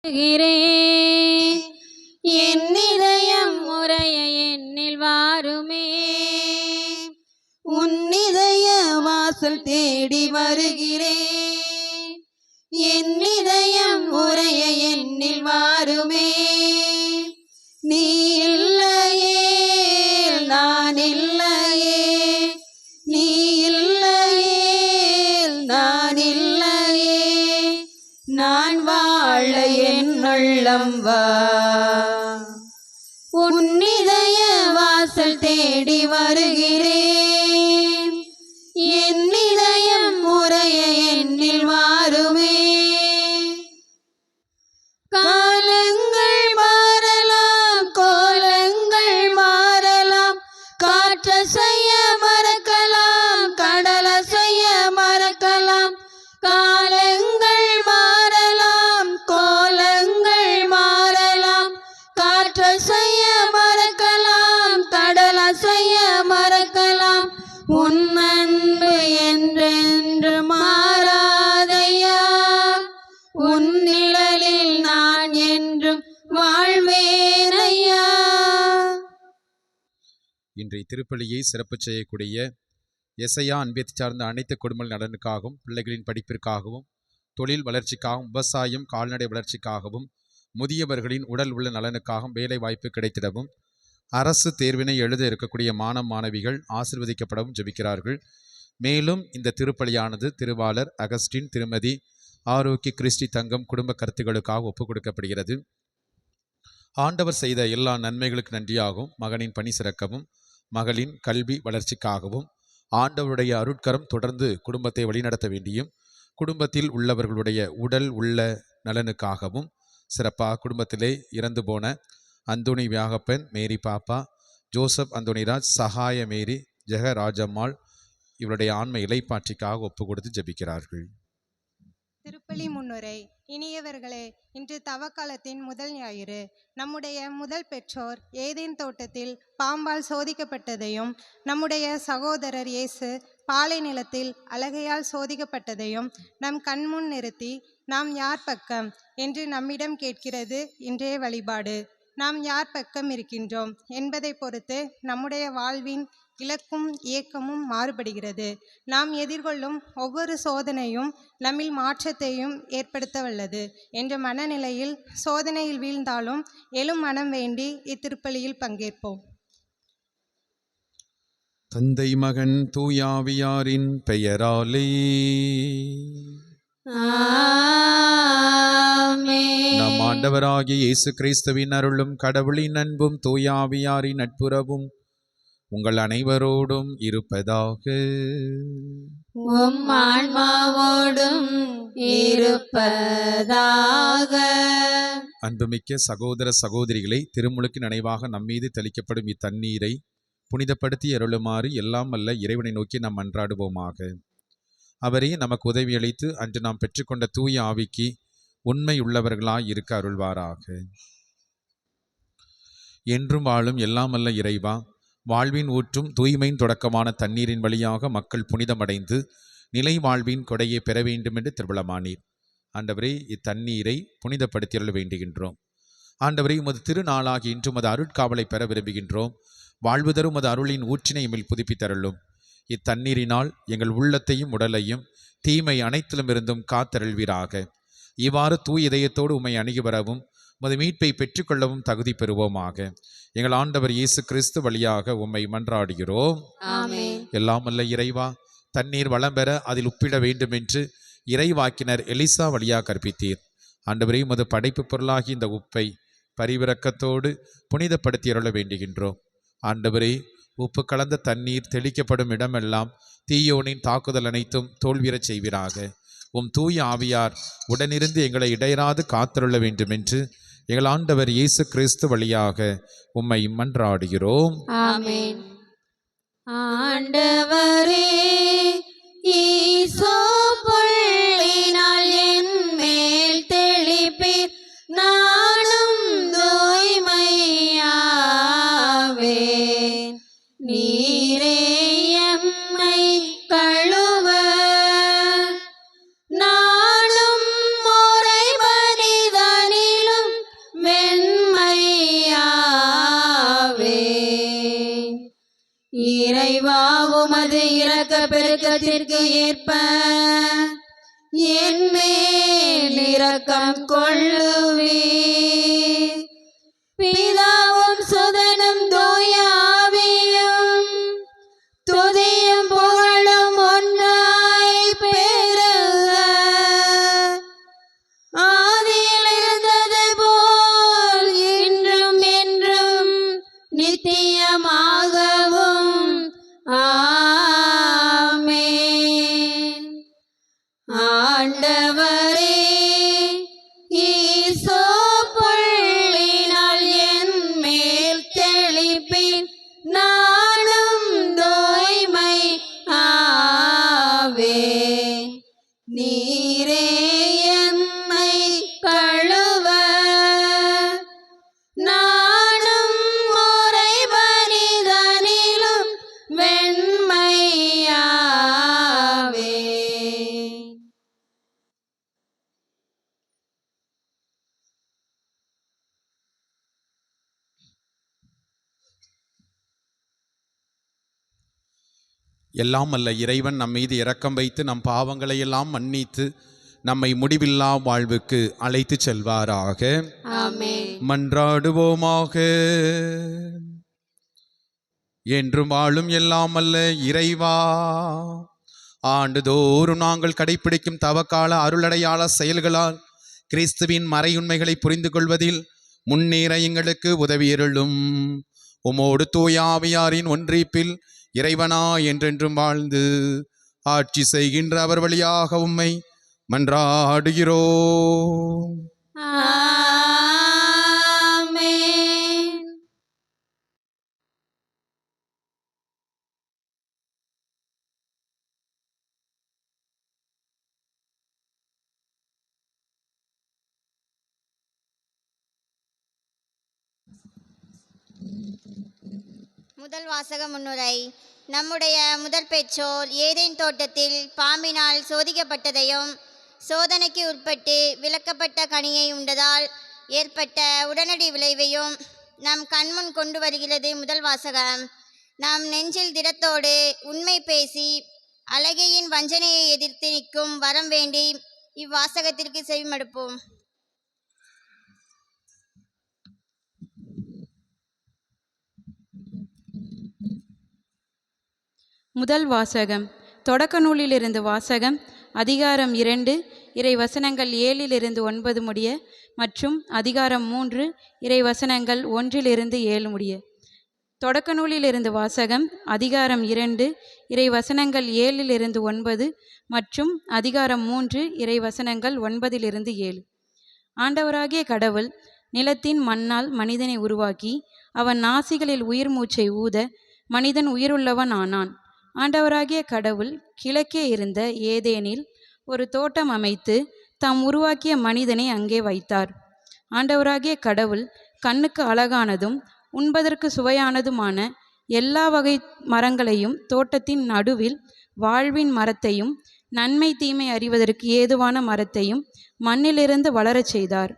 என் இதயம் முறைய என்னில் வாருமே, உன் இதய வாசல் தேடி வருகிறேன். என் இதயம் முறைய என்னில் வாருமே, நீ இல்லையே நான் இல்லையே, நீ இல்லையே நான் இல்லையே, நான் வாழ என் உள்ளம் வா. உன் இதய வாசல் தேடி வருகிறேன், என் இதயம் முறைய என்னில் வாருமே. காலங்கள் மாறலாம், கோலங்கள் மாறலாம், காற்றசைய மறக்கலாம், கடலசைய மறக்கலாம். காலங்கள் மாறலாம், கோலங்கள் மாறலாம், காற்றசைய மறக்கலாம், கடலசைய மறக்கலாம். உன் அன்பு என்றென்று மாறாதையா, உன் நிழலில் நான் என்றும் வாழ்வேனையா. இன்றைய திருப்பலியை சிறப்பு செய்யக்கூடிய எசையா அன்பியத்தை சார்ந்த அனைத்து குடும்ப நலனுக்காகவும், பிள்ளைகளின் படிப்பிற்காகவும், தொழில் வளர்ச்சிக்காகவும், விவசாயம் கால்நடை வளர்ச்சிக்காகவும், முதியவர்களின் உடல் உள்ள நலனுக்காகவும், வேலை வாய்ப்பு கிடைத்திடவும், அரசு தேர்வினை எழுத இருக்கக்கூடிய மாணவ மாணவிகள் ஆசீர்வதிக்கப்படவும் ஜெபிக்கிறார்கள். மேலும் இந்த திருப்பலியானது திருவாளர் அகஸ்டின் திருமதி ஆரோக்கிய கிறிஸ்டி தங்கம் குடும்ப கருத்துக்களுக்காக ஒப்புக் கொடுக்கப்படுகிறது. ஆண்டவர் செய்த எல்லா நன்மைகளுக்கு நன்றியாகவும், மகனின் பணி சிறக்கவும், மகளின் கல்வி வளர்ச்சிக்காகவும், ஆண்டவருடைய அருட்கரம் தொடர்ந்து குடும்பத்தை வழிநடத்த வேண்டியும், குடும்பத்தில் உள்ளவர்களுடைய உடல் உள்ள நலனுக்காகவும், சிறப்பாக குடும்பத்திலே இறந்து போன அந்தோணி வியாகப்பன், மேரி பாப்பா, ஜோசப் அந்தோணிராஜ், சகாய மேரி, ஜெகராஜம்மாள் இவருடைய ஆன்ம இலைப்பாற்றிக்காக ஒப்பு கொடுத்து ஜெபிக்கிறார்கள். திருப்பலி முன்னுரை. இனியவர்களே, இன்று தவக்காலத்தின் முதல் ஞாயிறு. நம்முடைய முதல் பெற்றோர் ஏதேன் தோட்டத்தில் பாம்பால் சோதிக்கப்பட்டதையும், நம்முடைய சகோதரர் இயேசு பாலை நிலத்தில் அலகையால் சோதிக்கப்பட்டதையும் நம் கண்முன் நிறுத்தி நாம் யார் பக்கம் என்று நம்மிடம் கேட்கிறது இன்றைய வழிபாடு. நாம் யார் பக்கம் இருக்கின்றோம் என்பதை பொறுத்து நம்முடைய வாழ்வின் இலக்கும் இயக்கமும் மாறுபடுகிறது. நாம் எதிர்கொள்ளும் ஒவ்வொரு சோதனையும் நம்மில் மாற்றத்தையும் ஏற்படுத்த வல்லது என்ற மனநிலையில் சோதனையில் வீழ்ந்தாலும் எழும் மனம் வேண்டி இத்திருப்பலியில் பங்கேற்போம். தந்தை மகன் தூயாவியாரின் பெயராலே நம் ஆண்டவராகிய இயேசு கிறிஸ்துவின் அருளும் கடவுளின் அன்பும் தூயாவியாரின் நட்புறவும் உங்கள் அனைவரோடும் இருப்பதாக. உம் ஆன்மாவோடும் இருப்பதாக. அன்புமிக்க சகோதர சகோதரிகளை, திருமுழுக்கு நினைவாக நம்மீது தெளிக்கப்படும் இத்தண்ணீரை புனிதப்படுத்தி அருளுமாறு எல்லாம் அல்ல இறைவனை நோக்கி நாம் மன்றாடுவோமாக. அவரே நமக்கு உதவியளித்து அன்று நாம் பெற்றுக்கொண்ட தூய ஆவிக்கு உண்மை உள்ளவர்களாய் இருக்க அருள்வாராக. என்றும் வாழும் எல்லாம் அல்ல இறைவா, வாழ்வின் ஊற்றும் தூய்மையின் தொடக்கமான தண்ணீரின் வழியாக மக்கள் புனிதமடைந்து நிலை வாழ்வின் கொடையை பெற வேண்டும் என்று திருவிழமானீர். ஆண்டவரே, இத்தண்ணீரை புனிதப்படுத்தியருள வேண்டுகின்றோம். ஆண்டவரே, உமது திருநாளாகி இன்று உமது அருட்காவலை பெற விரும்புகின்றோம். வாழ்வு தரும் உமது அருளின் ஊற்றினை எம்மில் புதுப்பித்தருளும். இத்தண்ணீரினால் எங்கள் உள்ளத்தையும் உடலையும் தீமை அனைத்திலும் இருந்தும் காத்தருள்வீராக. இவ்வாறு தூய் இதயத்தோடு உம்மை அணுகி வரவும் உமது மீட்பை பெற்றுக்கொள்ளவும் தகுதி பெறுவோமாக. எங்கள் ஆண்டவர் இயேசு கிறிஸ்து வழியாக உம்மை மன்றாடுகிறோம். எல்லாம் அல்ல இறைவா, தண்ணீர் வளம் பெற அதில் உப்பிட வேண்டும் என்று இறைவாக்கினர் எலிசா வழியாக கற்பித்தீர். ஆண்டவரே, உமது படைப்பு பொருளாகி இந்த உப்பை பரிவிரக்கத்தோடு புனிதப்படுத்தியருள வேண்டுகின்றோம். ஆண்டவரே, உப்பு கலந்த தண்ணீர் தெளிக்கப்படும் இடமெல்லாம் தீயோனின் தாக்குதல் அனைத்தும் தோல்வியறச் செய்வீராக. உம் தூய ஆவியார் உடனிருந்து எங்களை இடையராது காத்தருள வேண்டும் என்று எங்கள் ஆண்டவர் இயேசு கிறிஸ்து வழியாக உம்மை மன்றாடுகிறோம். ஆமென். ஆண்டவரே, ஈசோ புள்ளினால் என் மேல் தெளிப்பீர், நானும் தூய்மையாவேன். நீரே எம்மை கழுவ, நானும் முறை மனிதனில் இறைவா உமது இரக்க பெருக்கத்திற்கு ஏற்ப என் மேல் இரக்கம் கொள்ளுவீர். பிதாவும் சுதனும் தூய ஆவியும் துதியும் புகழும் ஒன்றாய் பெருக ஆதியில் இருந்தது போல் இன்றும் என்றும் நித்தியமாகவும் ஆமென். ஆண்டவரே ஈசோ புள்ளினால் என் மேல் தெளிப்பின் நானும் தூய்மை ஆவேன். நீரே என்னை கழுவ நானும் முறை பனிதனிலும் வெண்மையாவேன். எல்லாம் அல்ல இறைவன் நம் மீது இரக்கம் வைத்து நம் பாவங்களை எல்லாம் மன்னித்து நம்மை முடிவில்லா வாழ்வுக்கு அழைத்து செல்வாராக. ஆமென். மன்றாடுவோமாக. என்றும் வாழும் எல்லாம் அல்ல இறைவா, ஆண்டுதோறும் நாங்கள் கடைப்பிடிக்கும் தவக்கால அருளடையாள செயல்களால் கிறிஸ்துவின் மறையுண்மைகளை புரிந்து கொள்வதில் முன்னேற எங்களுக்கு உதவியருளும். உமோடு தூய ஆவியாரின் ஒன்றிப்பில் இறைவனா என்றென்றும் வாழ்ந்து ஆட்சி செய்கின்ற அவர் வழியாக உம்மை மன்றாடுகிறோம். ஆமென். முதல் வாசக முன்னுரை. நம்முடைய முதற் பெற்றோர் ஏதேன் தோட்டத்தில் பாம்பினால் சோதிக்கப்பட்டதையும் சோதனைக்கு உட்பட்டு விலக்கப்பட்ட கனியை உண்டதால் ஏற்பட்ட உடனடி விளைவையும் நம் கண்முன் கொண்டு வருகிறது. முதல் வாசகம். நாம் நெஞ்சில் திடத்தோடு உண்மை பேசி அழகையின் வஞ்சனையை எதிர்த்து நிற்கும் வரம் வேண்டி இவ்வாசகத்திற்கு செவிமடுப்போம். முதல் வாசகம். தொடக்க நூலிலிருந்து வாசகம். அதிகாரம் 2 இறை வசனங்கள் 7 9 முடிய மற்றும் அதிகாரம் 3 இறை வசனங்கள் 1 7 முடிய. தொடக்க நூலிலிருந்து வாசகம். அதிகாரம் 2 இறை வசனங்கள் 7 9 மற்றும் அதிகாரம் 3 இறை வசனங்கள் 9 7. ஆண்டவராகிய கடவுள் நிலத்தின் மண்ணால் மனிதனை உருவாக்கி அவன் நாசிகளில் உயிர் மூச்சை ஊத மனிதன் உயிருள்ளவன் ஆனான். ஆண்டவராகிய கடவுள் கிழக்கே இருந்த ஏதேனில் ஒரு தோட்டம் அமைத்து தாம் உருவாக்கிய மனிதனை அங்கே வைத்தார். ஆண்டவராகிய கடவுள் கண்ணுக்கு அழகானதும் உண்பதற்கு சுவையானதுமான எல்லா வகை மரங்களையும் தோட்டத்தின் நடுவில் வாழ்வின் மரத்தையும் நன்மை தீமை அறிவதற்கு ஏதுவான மரத்தையும் மண்ணிலிருந்து வளரச் செய்தார்.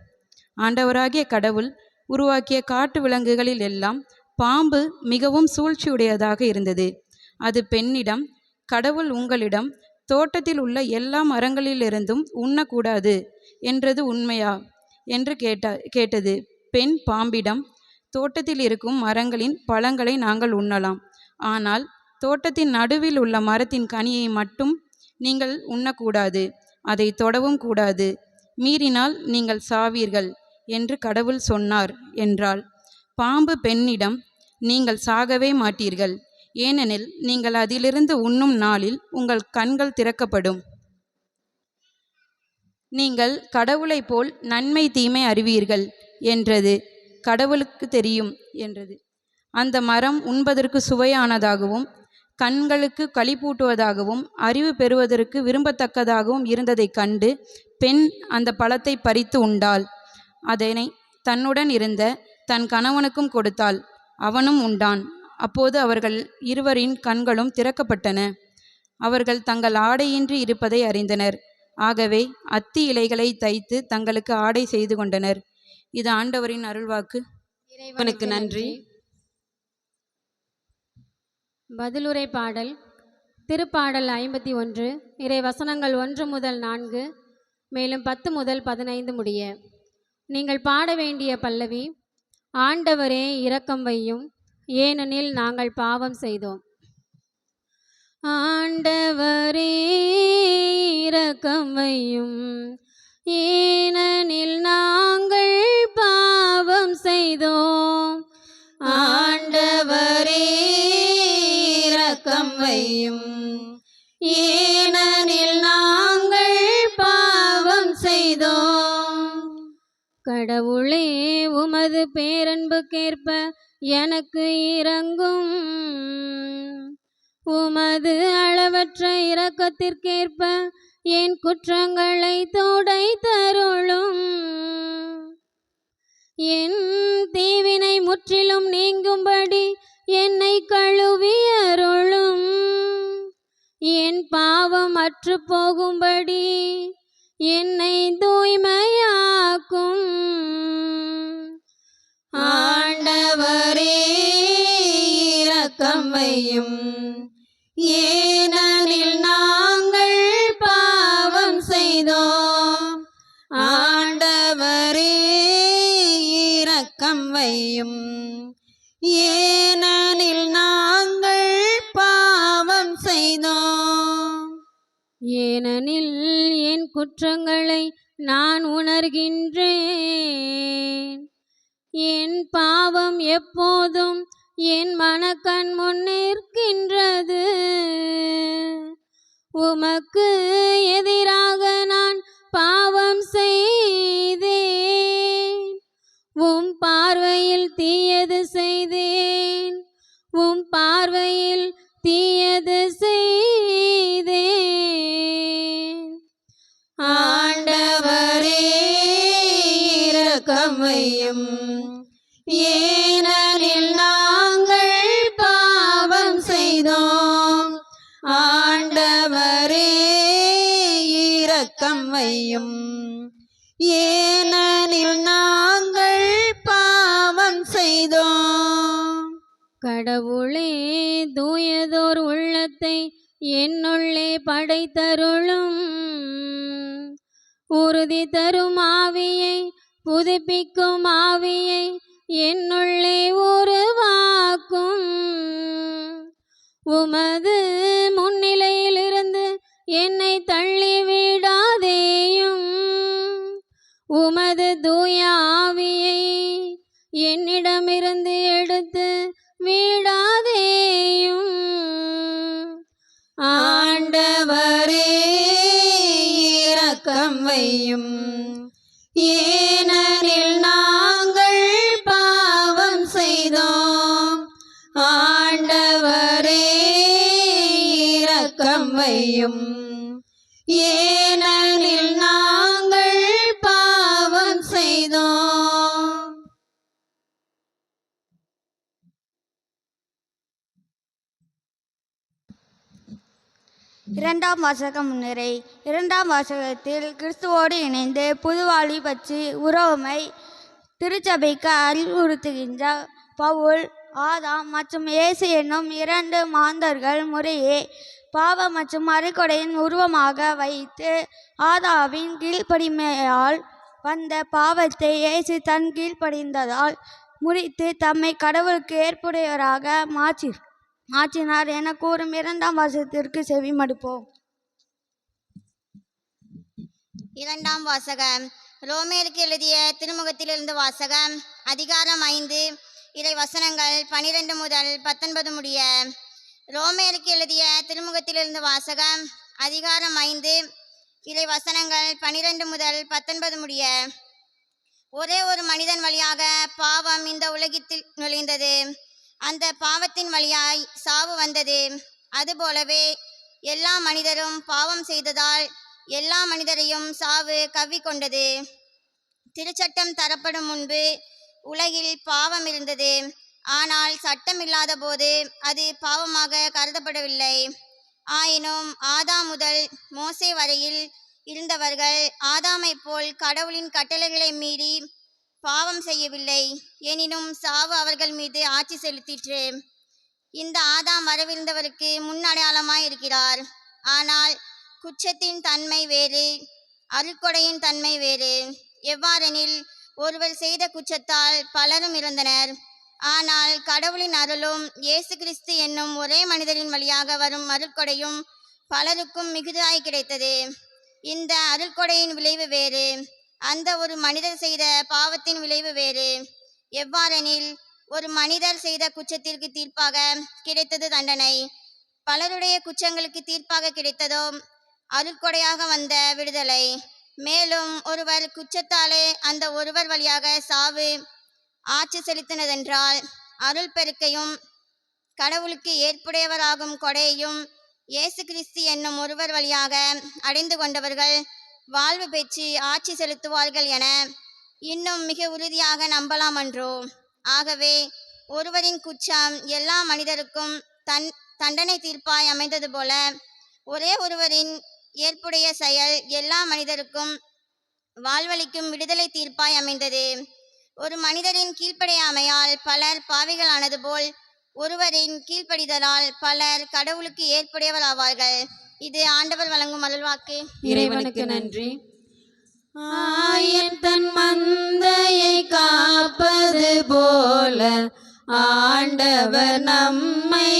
ஆண்டவராகிய கடவுள் உருவாக்கிய காட்டு விலங்குகளில் எல்லாம் பாம்பு மிகவும் சூழ்ச்சியுடையதாக இருந்தது. அது பெண்ணிடம், கடவுள் உங்களிடம் தோட்டத்தில் உள்ள எல்லா மரங்களிலிருந்தும் உண்ணக்கூடாது என்றது உண்மையா என்று கேட்டது. பெண் பாம்பிடம், தோட்டத்தில் இருக்கும் மரங்களின் பழங்களை நாங்கள் உண்ணலாம், ஆனால் தோட்டத்தின் நடுவில் உள்ள மரத்தின் கனியை மட்டும் நீங்கள் உண்ணக்கூடாது, அதை தொடவும் கூடாது, மீறினால் நீங்கள் சாவீர்கள் என்று கடவுள் சொன்னார் என்றாள். பாம்பு பெண்ணிடம், நீங்கள் சாகவே மாட்டீர்கள், ஏனெனில் நீங்கள் அதிலிருந்து உண்ணும் நாளில் உங்கள் கண்கள் திறக்கப்படும், நீங்கள் கடவுளைப் போல் நன்மை தீமை அறிவீர்கள் என்றது. கடவுளுக்கு தெரியும் என்றது. அந்த மரம் உண்பதற்கு சுவையானதாகவும் கண்களுக்கு களிப்பூட்டுவதாகவும் அறிவு பெறுவதற்கு விரும்பத்தக்கதாகவும் இருந்ததைக் கண்டு பெண் அந்த பழத்தை பறித்து உண்டாள். அதனை தன்னுடன் இருந்த தன் கணவனுக்கும் கொடுத்தாள், அவனும் உண்டான். அப்போது அவர்கள் இருவரின் கண்களும் திறக்கப்பட்டன. அவர்கள் தங்கள் ஆடையின்றி இருப்பதை அறிந்தனர். ஆகவே அத்தி இலைகளை தைத்து தங்களுக்கு ஆடை செய்து கொண்டனர். இது ஆண்டவரின் அருள்வாக்கு. இறைவனுக்கு நன்றி. பதிலுரை பாடல் திருப்பாடல் 51 இறை வசனங்கள் 1 முதல் 4 மேலும் 10 முதல் 15 முடிய. நீங்கள் பாட வேண்டிய பல்லவி ஆண்டவரே இரக்கம் வையும் ஏனெனில் நாங்கள் பாவம் செய்தோம். ஆண்டவரே இரக்கம் வையும் ஏனெனில் நாங்கள் பாவம் செய்தோம். ஆண்டவரே இரக்கம் வையும் ஏனெனில் நாங்கள் பாவம் செய்தோம். கடவுளே உமது பேரன்புக்கேற்ப எனக்கு இரங்கும். உமது அளவற்ற இரக்கத்திற்கேற்ப என் குற்றங்களை துடைத்தருளும். என் தீவினை முற்றிலும் நீங்கும்படி என்னை கழுவியருளும். என் பாவம் அற்று போகும்படி என்னை தூய்மையாக்கும். ஆண்டவரே இரக்கம் வையும் ஏனெனில் நாங்கள் பாவம் செய்தோம். ஆண்டவரே இரக்கம் வையும் ஏனெனில் நாங்கள் பாவம் செய்தோம். ஏனெனில் என் குற்றங்களை நான் உணர்கின்றேன். என் பாவம் எப்போதும் என் மனக்கண் முன் நிற்கின்றது. உமக்கு எதிராக நான் பாவம் செய்தேன். உம் பார்வையில் தீயது செய்தேன். உம் பார்வையில் தீயது செய்தேன். ஆண்டவரே இரக்கம் வையும் ஏனெனில் நாங்கள் பாவம் செய்தோம். ஆண்டவரே இரக்கம் வையும் ஏனெனில் நாங்கள் பாவம் செய்தோம். கடவுளே தூயதோர் உள்ளத்தை என்னுள்ளே படைத்தருளும். உறுதி தரும் ஆவியை புதுப்பிக்கும் ஆவியை என்னுள்ளே உருவாக்கும். உமது முன்னிலையிலிருந்து என்னை தள்ளிவிடாதேயும். உமது தூய ஆவியை என்னிடமிருந்து எடுத்து விடாதேயும். ஆண்டவரே இரக்கம் வையும் ஏனெனில் நாங்கள் பாவம் செய்தோம். ஆண்டவரே இரக்கம் வையும் ஏனெனில் நாங்கள் பாவம் செய்தோம். இரண்டாம் வாசக முன்னுரை. இரண்டாம் வாசகத்தில் கிறிஸ்துவோடு இணைந்து புதுவாழ்வை பற்றி உறவுமை திருச்சபைக்கு அறிவுறுத்துகின்ற பவுல், ஆதாம் மற்றும் இயேசு என்னும் இரண்டு மாந்தர்கள் முறையே பாவம் மற்றும் அரைக்கொடையின் உருவமாக வைத்து ஆதாவின் கீழ்ப்படிமையால் வந்த பாவத்தை இயேசு தன் கீழ்ப்படிந்ததால் முறித்து தம்மை கடவுளுக்கு ஏற்புடையவராக மாற்றினார் என கூறும் இரண்டாம் வாசகத்திற்கு செவிமடுப்போம். இரண்டாம் வாசகம். ரோமேருக்கு எழுதிய திருமுகத்திலிருந்து வாசகம். அதிகாரம் 5 இறை வசனங்கள் 12 முதல் 19 முடிய. ரோமேருக்கு எழுதிய திருமுகத்திலிருந்து வாசகம். அதிகாரம் 5 இறை வசனங்கள் 12 முதல் 19 முடிய. ஒரே ஒரு மனிதன் வழியாக பாவம் இந்த உலகத்தில் நுழைந்தது. அந்த பாவத்தின் வழியாய் சாவு வந்தது. அதுபோலவே எல்லா மனிதரும் பாவம் செய்ததால் எல்லா மனிதரையும் சாவு கவ்விக்கொண்டது. திருச்சட்டம் தரப்படும் முன்பு உலகில் பாவம் இருந்தது. ஆனால் சட்டம் இல்லாத போது அது பாவமாக கருதப்படவில்லை. ஆயினும் ஆதாம் முதல் மோசே வரையில் இருந்தவர்கள் ஆதாமை போல் கடவுளின் கட்டளைகளை மீறி பாவம் செய்யவில்லை. எனினும் சாவு அவர்கள் மீது ஆட்சி செலுத்திற்று. இந்த ஆதாம் வரவிருந்தவருக்கு முன்னடையாளமாய் இருக்கிறார். ஆனால் குற்றத்தின் தன்மை வேறு, அருட்கொடையின் தன்மை வேறு. எவ்வாறெனில், ஒருவர் செய்த குற்றத்தால் பலரும் இறந்தனர். ஆனால் கடவுளின் அருளும் இயேசு கிறிஸ்து என்னும் ஒரே மனிதரின் வழியாக வரும் அருட்கொடையும் பலருக்கும் மிகுதியாய் கிடைத்தது. இந்த அருட்கொடையின் விளைவு வேறு, அந்த ஒரு மனிதர் செய்த பாவத்தின் விளைவு வேறு. எவ்வாறெனில், ஒரு மனிதர் செய்த குற்றத்திற்கு தீர்ப்பாக கிடைத்தது தண்டனை, பலருடைய குற்றங்களுக்கு தீர்ப்பாக கிடைத்ததோ அருட்கொடையாக வந்த விடுதலை. மேலும் ஒருவர் குற்றத்தாலே அந்த ஒருவர் வழியாக சாவு ஆட்சி செலுத்தினதென்றால், அருள் பெருக்கையும் கடவுளுக்கு ஏற்புடையவராகும் கொடையையும் இயேசு கிறிஸ்து என்னும் ஒருவர் வழியாக அடைந்து கொண்டவர்கள் வாழ்வு பெற்று ஆட்சி செலுத்துவார்கள் என இன்னும் மிக உறுதியாக நம்பலாம் அன்றோ? ஆகவே ஒருவரின் குற்றம் எல்லா மனிதருக்கும் தண்டனை தீர்ப்பாய் அமைந்தது போல, ஒரே ஒருவரின் ஏற்புடைய செயல் எல்லா மனிதருக்கும் வாழ்வளிக்கும் விடுதலை தீர்ப்பாய் அமைந்தது. ஒரு மனிதரின் கீழ்ப்படியாமையால் பலர் பாவிகளானது போல், ஒருவரின் கீழ்ப்படிதலால் பலர் கடவுளுக்கு ஏற்புடையவர் ஆவார்கள். இது ஆண்டவர் வழங்கும் அருள்வாக்கு. இறைவனுக்கு நன்றி. ஆயன் தன் மந்தையை காப்பது போல ஆண்டவர் நம்மை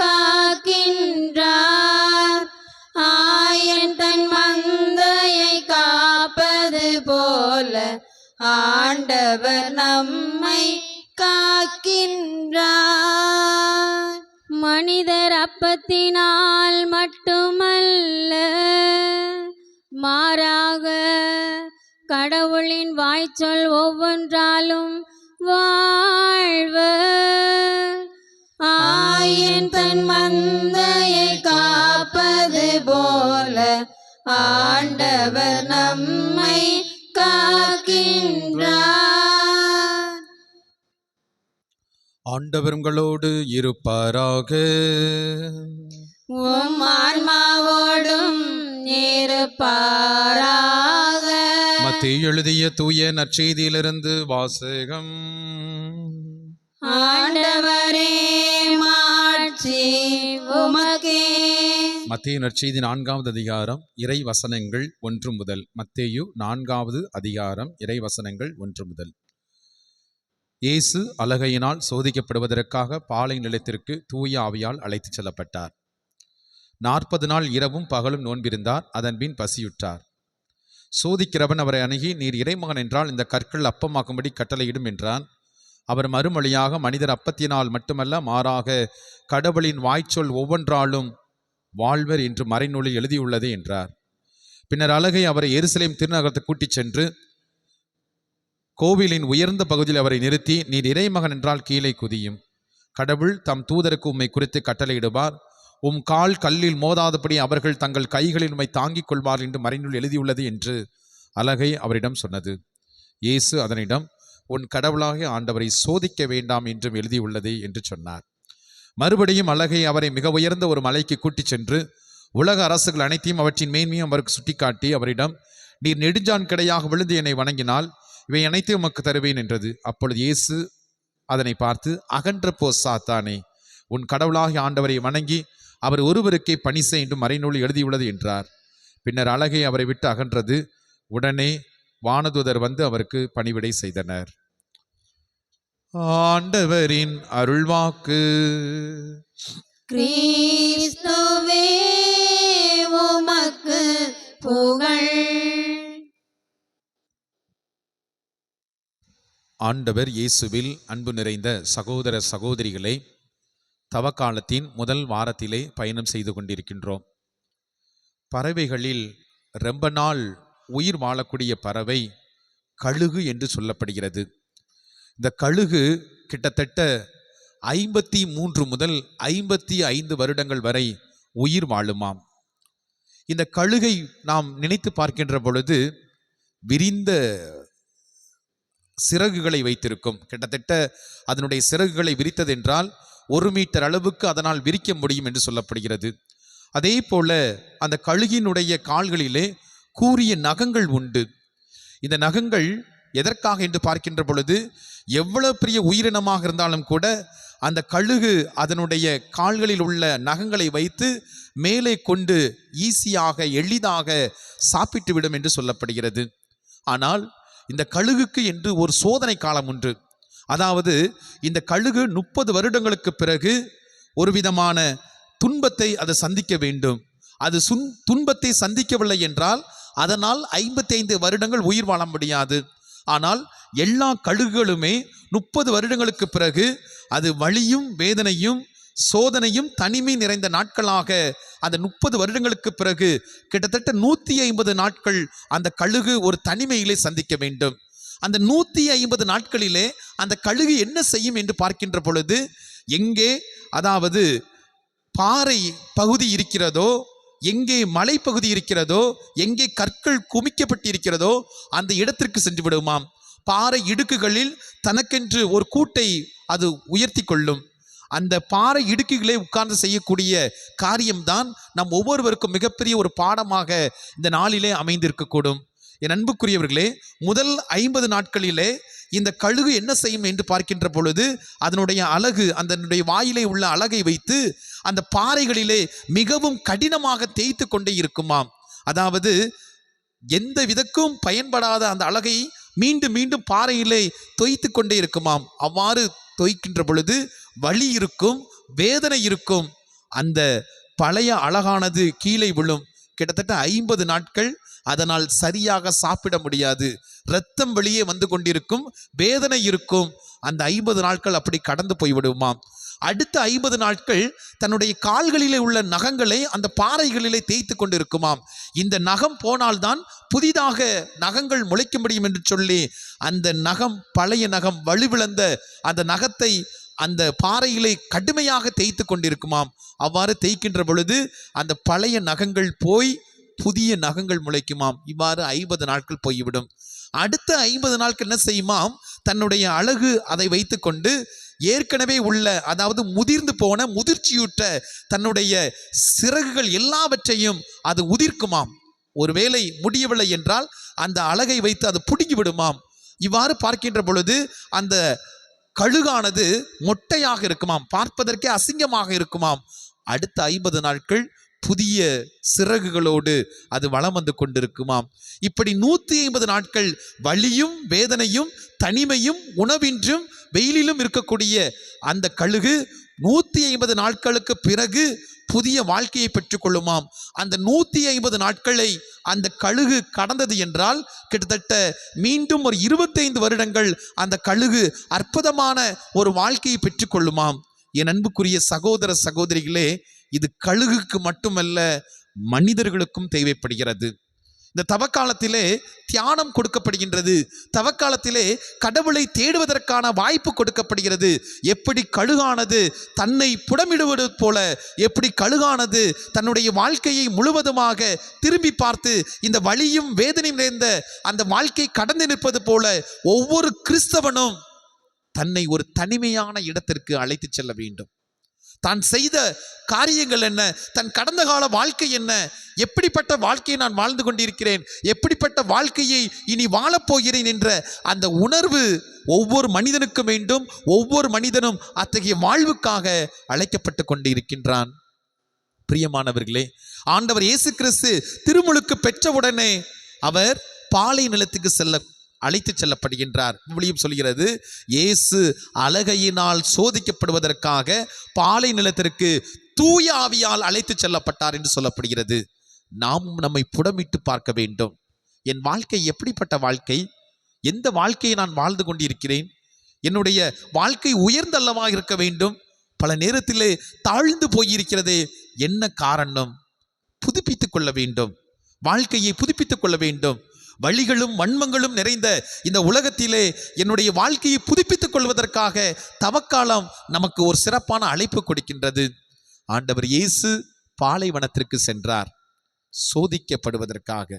காக்கின்றார். ஆயன் தன் மந்தையை காப்பது போல ஆண்டவர் நம்மை காக்கின்றார். மனிதர் அப்பத்தினால் மட்டுமல்ல, மாறாக கடவுளின் வாய்ச்சொல் ஒவ்வொன்றாலும் வாழ்வர். ஆயன் தன் மந்தையை காப்பது போல ஆண்டவர் நம்மை காக்கின்றார். ஆண்டவர் உங்களோடு இருப்பாராக. உம் ஆன்மாவோடும் இருப்பாராக. மத்தேயு எழுதிய தூய நற்செய்தியிலிருந்து வாசகம். ஆண்டவரே மாட்சி உமக்கே. மத்தேயு நற்செய்தி 4வது அதிகாரம் இறை வசனங்கள் 1 முதல். மத்தேயு 4வது அதிகாரம் இறை வசனங்கள் 1 முதல். இயேசு அலகையினால் சோதிக்கப்படுவதற்காக பாலை நிலத்திற்கு தூய ஆவியால் அழைத்துச் செல்லப்பட்டார். 40 நாள் இரவும் பகலும் நோன்பிருந்தார். அதன்பின் பசியுற்றார். சோதிக்கிறவன் அவரை அணுகி, நீர் இறைமகன் என்றால் இந்த கற்கள் அப்பமாக்கும்படி கட்டளையிடும் என்றான். அவர் மறுமொழியாக, மனிதர் அப்பத்தினால் மட்டுமல்ல, மாறாக கடவுளின் வாய்ச்சொல் ஒவ்வொன்றாலும் வாழ்வர் என்று மறைநூலில் எழுதியுள்ளது என்றார். பின்னர் அலகை அவரை எருசலேம் திருநகரத்தை கூட்டிச் சென்று கோவிலின் உயர்ந்த பகுதியில் அவரை நிறுத்தி, நீர் இறைமகன் என்றால் கீழே குதியும். கடவுள் தம் தூதருக்கு உம்மை குறித்து கட்டளையிடுவார். உம் கால் கல்லில் மோதாதபடி அவர்கள் தங்கள் கைகளில் உம்மை தாங்கிக் கொள்வார் என்று மறைநூல் எழுதியுள்ளது என்று அலகை அவரிடம் சொன்னது. இயேசு அதனிடம், உன் கடவுளாகிய ஆண்டவரை சோதிக்க வேண்டாம் என்றும் எழுதியுள்ளது என்று சொன்னார். மறுபடியும் அலகை அவரை மிக உயர்ந்த ஒரு மலைக்கு கூட்டிச் சென்று உலக அரசுகள் அனைத்தையும் அவற்றின் மேன்மையும் அவருக்கு சுட்டிக்காட்டி அவரிடம், நீர் நெடுஞ்சான் கிடையாக விழுந்து என்னை வணங்கினால் இவை அனைத்தையும் உமக்கு தருவேன் என்றது. அப்பொழுது இயேசு அதனை பார்த்து, அகன்ற போ சாத்தானே, உன் கடவுளாகிய ஆண்டவரை வணங்கி அவர் ஒருவருக்கே பணி செய் என்று மறைநூல் எழுதியுள்ளது என்றார். பின்னர் அலகை அவரை விட்டு அகன்றது. உடனே வானதூதர் வந்து அவருக்கு பணிவிடை செய்தனர். ஆண்டவரின் அருள்வாக்கு. கிறிஸ்துவே உமக்கு புகழ். ஆண்டவர் இயேசுவில் அன்பு நிறைந்த சகோதர சகோதரிகளை, தவக்காலத்தின் முதல் வாரத்திலே பயணம் செய்து கொண்டிருக்கின்றோம். பறவைகளில் ரொம்ப நாள் உயிர் வாழக்கூடிய பறவை கழுகு என்று சொல்லப்படுகிறது. இந்த கழுகு கிட்டத்தட்ட 53 முதல் 55 வருடங்கள் வரை உயிர் வாழுமாம். இந்த கழுகை நாம் நினைத்து பார்க்கின்ற பொழுது விரிந்த சிறகுகளை வைத்திருக்கும். கிட்டத்தட்ட அதனுடைய சிறகுகளை விரித்ததென்றால் 1 மீட்டர் அளவுக்கு அதனால் விரிக்க முடியும் என்று சொல்லப்படுகிறது. அதே போல அந்த கழுகினுடைய கால்களிலே கூரிய நகங்கள் உண்டு. இந்த நகங்கள் எதற்காக என்று பார்க்கின்ற பொழுது, எவ்வளவு பெரிய உயிரினமாக இருந்தாலும் கூட அந்த கழுகு அதனுடைய கால்களில் உள்ள நகங்களை வைத்து மேலே கொண்டு ஈஸியாக எளிதாக சாப்பிட்டு விடும் என்று சொல்லப்படுகிறது. ஆனால் இந்த கழுகுக்கு என்று ஒரு சோதனை காலம் உண்டு. அதாவது இந்த கழுகு 30 வருடங்களுக்கு பிறகு ஒரு விதமான துன்பத்தை அது சந்திக்க வேண்டும். அது துன்பத்தை சந்திக்கவில்லை என்றால் அதனால் 55 வருடங்கள் உயிர் வாழ முடியாது. ஆனால் எல்லா கழுகுகளுமே 30 வருடங்களுக்கு பிறகு அது வலியும் வேதனையும் சோதனையும் தனிமை நிறைந்த நாட்களாக அந்த 30 வருடங்களுக்கு பிறகு கிட்டத்தட்ட 150 நாட்கள் அந்த கழுகு ஒரு தனிமையிலே சந்திக்க வேண்டும். அந்த 150 நாட்களிலே அந்த கழுகு என்ன செய்யும் என்று பார்க்கின்ற பொழுது, எங்கே அதாவது பாறை பகுதி இருக்கிறதோ, எங்கே மலைப்பகுதி இருக்கிறதோ, எங்கே கற்கள் குமிக்கப்பட்டு இருக்கிறதோ அந்த இடத்திற்கு சென்று விடுமாம். பாறை இடுக்குகளில் தனக்கென்று ஒரு கூட்டை அது உயர்த்தி கொள்ளும். அந்த பாறை இடுக்குகளே உட்கார்ந்து செய்யக்கூடிய காரியம்தான் நம் ஒவ்வொருவருக்கும் மிகப்பெரிய ஒரு பாடமாக இந்த நாளிலே அமைந்திருக்கக்கூடும். என் அன்புக்குரியவர்களே, முதல் 50 நாட்களிலே இந்த கழுகு என்ன செய்யும் என்று பார்க்கின்ற பொழுது, அதனுடைய அலகு, அதனுடைய வாயிலே உள்ள அலகை வைத்து அந்த பாறைகளிலே மிகவும் கடினமாக தேய்த்து கொண்டே இருக்குமாம். அதாவது எந்த விதக்கும் பயன்படாத அந்த அலகை மீண்டும் மீண்டும் பாறையிலே தொய்த்து கொண்டே இருக்குமாம். அவ்வாறு தொய்க்கின்ற பொழுது வலி இருக்கும், வேதனை இருக்கும். அந்த பழைய அழகானது கீழே விழும். கிட்டத்தட்ட 50 நாட்கள் அதனால் சரியாக சாப்பிட முடியாது. இரத்தம் வெளியே வந்து கொண்டிருக்கும், வேதனை இருக்கும். அந்த 50 நாட்கள் அப்படி கடந்து போய்விடுமாம். அடுத்த 50 நாட்கள் தன்னுடைய கால்களிலே உள்ள நகங்களை அந்த பாறைகளிலே தேய்த்து கொண்டு இருக்குமாம். இந்த நகம் போனால்தான் புதிதாக நகங்கள் முளைக்க முடியும் என்று சொல்லி அந்த நகம், பழைய நகம், வலுவிழந்த அந்த நகத்தை அந்த பாறையிலே கடுமையாக தேய்த்து கொண்டிருக்குமாம். அவ்வாறு தேய்க்கின்ற பொழுது அந்த பழைய நகங்கள் போய் புதிய நகங்கள் முளைக்குமாம். இவ்வாறு 50 நாட்கள் போய்விடும். அடுத்த 50 நாட்கள் என்ன செய்யுமாம், தன்னுடைய அழகு அதை வைத்து கொண்டு ஏற்கனவே உள்ள, அதாவது முதிர்ந்து போன, முதிர்ச்சியுற்ற தன்னுடைய சிறகுகள் எல்லாவற்றையும் அது உதிர்க்குமாம். ஒருவேளை முடியவில்லை என்றால் அந்த அழகை வைத்து அது பிடுங்கி விடுமாம். இவ்வாறு பார்க்கின்ற பொழுது அந்த கழுகானது மொட்டையாக இருக்குமாம், பார்ப்பதற்கே அசிங்கமாக இருக்குமாம். அடுத்த 50 நாட்கள் புதிய சிறகுகளோடு அது வலம் வந்து கொண்டிருக்குமாம். இப்படி 150 நாட்கள் வலியும் வேதனையும் தனிமையும் உணவின்றும் வெயிலிலும் இருக்கக்கூடிய அந்த கழுகு 150 நாட்களுக்கு பிறகு புதிய வாழ்க்கையை பெற்றுக்கொள்ளுமாம். அந்த 150 நாட்களை அந்த கழுகு கடந்தது என்றால் கிட்டத்தட்ட மீண்டும் ஒரு 25 வருடங்கள் அந்த கழுகு அற்புதமான ஒரு வாழ்க்கையை பெற்றுக்கொள்ளுமாம். என் அன்புக்குரிய சகோதர சகோதரிகளே, இது கழுகுக்கு மட்டுமல்ல, மனிதர்களுக்கும் தேவைப்படுகிறது. இந்த தவக்காலத்திலே தியானம் கொடுக்கப்படுகின்றது. தவக்காலத்திலே கடவுளை தேடுவதற்கான வாய்ப்பு கொடுக்கப்படுகிறது. எப்படி கழுகானது தன்னை புடமிடுவது போல, எப்படி கழுகானது தன்னுடைய வாழ்க்கையை முழுவதுமாக திரும்பி பார்த்து இந்த வலியும் வேதனையும் நிறைந்த அந்த வாழ்க்கை கடந்து நிற்பது போல, ஒவ்வொரு கிறிஸ்தவனும் தன்னை ஒரு தனிமையான இடத்திற்கு அழைத்து செல்ல வேண்டும். தான் செய்த காரியங்கள் என்ன, தன் கடந்த கால வாழ்க்கை என்ன, எப்படிப்பட்ட வாழ்க்கையை நான் வாழ்ந்து கொண்டிருக்கிறேன், எப்படிப்பட்ட வாழ்க்கையை இனி வாழப்போகிறேன் என்ற அந்த உணர்வு ஒவ்வொரு மனிதனுக்கும் வேண்டும். ஒவ்வொரு மனிதனும் அத்தகைய வாழ்வுக்காக அழைக்கப்பட்டு கொண்டிருக்கின்றான். பிரியமானவர்களே, ஆண்டவர் இயேசு கிறிஸ்து திருமுழுக்கு பெற்றவுடனே அவர் பாலை நிலத்துக்கு அழைத்து செல்லப்படுகின்றார். விவிலியம் சொல்கிறது, இயேசு அலகையினால் சோதிக்கப்படுவதற்காக பாலை நிலத்திற்கு தூய ஆவியால் அழைத்து செல்லப்பட்டார் என்று சொல்லப்படுகிறது. நாம் நம்மை புடமிட்டு பார்க்க வேண்டும். என் வாழ்க்கை எப்படிப்பட்ட வாழ்க்கை, எந்த வாழ்க்கையை நான் வாழ்ந்து கொண்டிருக்கிறேன்? என்னுடைய வாழ்க்கை உயர்ந்தல்லவா இருக்க வேண்டும்? பல நேரத்திலே தாழ்ந்து போயிருக்கிறதே, என்ன காரணம்? புதுப்பித்துக் கொள்ள வேண்டும். வாழ்க்கையை புதுப்பித்துக் கொள்ள வேண்டும். வழிகளும் வன்மங்களும் நிறைந்த இந்த உலகத்திலே என்னுடைய வாழ்க்கையை புதுப்பித்துக் கொள்வதற்காக தவக்காலம் நமக்கு ஒரு சிறப்பான அழைப்பு கொடுக்கின்றது. ஆண்டவர் இயேசு பாலைவனத்திற்கு சென்றார் சோதிக்கப்படுவதற்காக.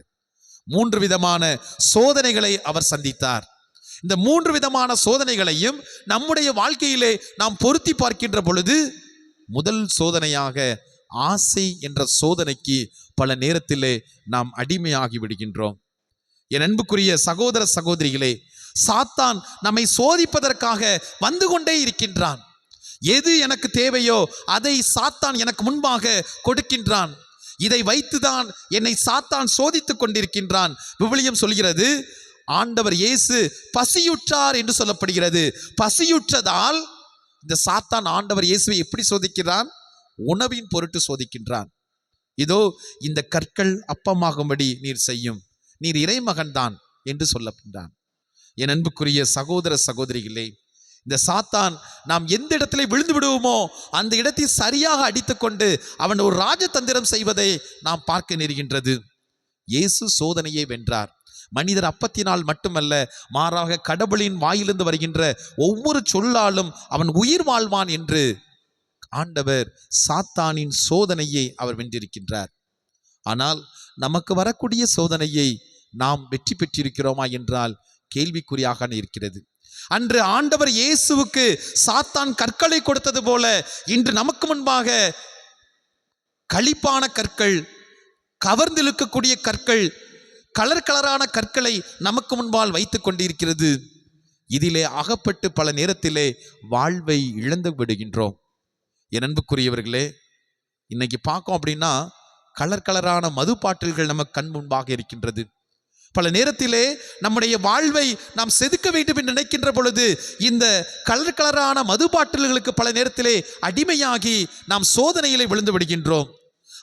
3 விதமான சோதனைகளை அவர் சந்தித்தார். இந்த 3 விதமான சோதனைகளையும் நம்முடைய வாழ்க்கையிலே நாம் பொருத்தி பார்க்கின்ற பொழுது, முதல் சோதனையாக ஆசை என்ற சோதனைக்கு பல நேரத்திலே நாம் அடிமையாகி விடுகின்றோம். என் அன்புக்குரிய சகோதர சகோதரிகளே, சாத்தான் நம்மை சோதிப்பதற்காக வந்து கொண்டே இருக்கின்றான். எது எனக்கு தேவையோ அதை சாத்தான் எனக்கு முன்பாக கொடுக்கின்றான். இதை வைத்துதான் என்னை சாத்தான் சோதித்துக் கொண்டிருக்கின்றான். விவிலியம் சொல்கிறது, ஆண்டவர் இயேசு பசியுற்றார் என்று சொல்லப்படுகிறது. பசியுற்றதால் இந்த சாத்தான் ஆண்டவர் இயேசுவை எப்படி சோதிக்கிறான்? உணவின் பொருட்டு சோதிக்கின்றான். இதோ இந்த கற்கள் அப்பமாகும்படி நீர் செய்யும், நீர் இறைமகன்தான் என்று சொல்லப்படுகிறான். என் அன்புக்குரிய சகோதர சகோதரிகளே, இந்த சாத்தான் நாம் எந்த இடத்திலே விழுந்து விடுவோமோ அந்த இடத்தை சரியாக அடித்துக்கொண்டு அவன் ஒரு ராஜதந்திரம் செய்வதை நாம் பார்க்க நேருகின்றது. இயேசு சோதனையை வென்றார். மனிதர் அப்பத்தினால் மட்டுமல்ல, மாறாக கடவுளின் வாயிலிருந்து வருகின்ற ஒவ்வொரு சொல்லாலும் அவன் உயிர் வாழ்வான் என்று ஆண்டவர் சாத்தானின் சோதனையை அவர் வென்றிருக்கின்றார். ஆனால் நமக்கு வரக்கூடிய சோதனையை நாம் வெற்றி பெற்றிருக்கிறோமா என்றால் கேள்விக்குறியாக இருக்கிறது. அன்று ஆண்டவர் இயேசுவுக்கு சாத்தான் கற்களை கொடுத்தது போல இன்று நமக்கு முன்பாக களிப்பான கற்கள், கவர்ந்திழுக்கக்கூடிய கற்கள், கலர் கலரான கற்களை நமக்கு முன்பால் வைத்துக் கொண்டிருக்கிறது. இதிலே அகப்பட்டு பல நேரத்திலே வாழ்வை இழந்து விடுகின்றோம். என் அன்புக்குரியவர்களே, இன்னைக்கு பார்க்கோம் அப்படின்னா கலர் கலரான மது பாட்டில்கள் நமக்கு கண் முன்பாக இருக்கின்றது. பல நேரத்திலே நம்முடைய வாழ்வை நாம் செதுக்க வேண்டும் என்று நினைக்கின்ற பொழுது இந்த கலர் கலரான மது பாட்டில்களுக்கு பல நேரத்திலே அடிமையாகி நாம் சோதனையிலே விழுந்து விடுகின்றோம்.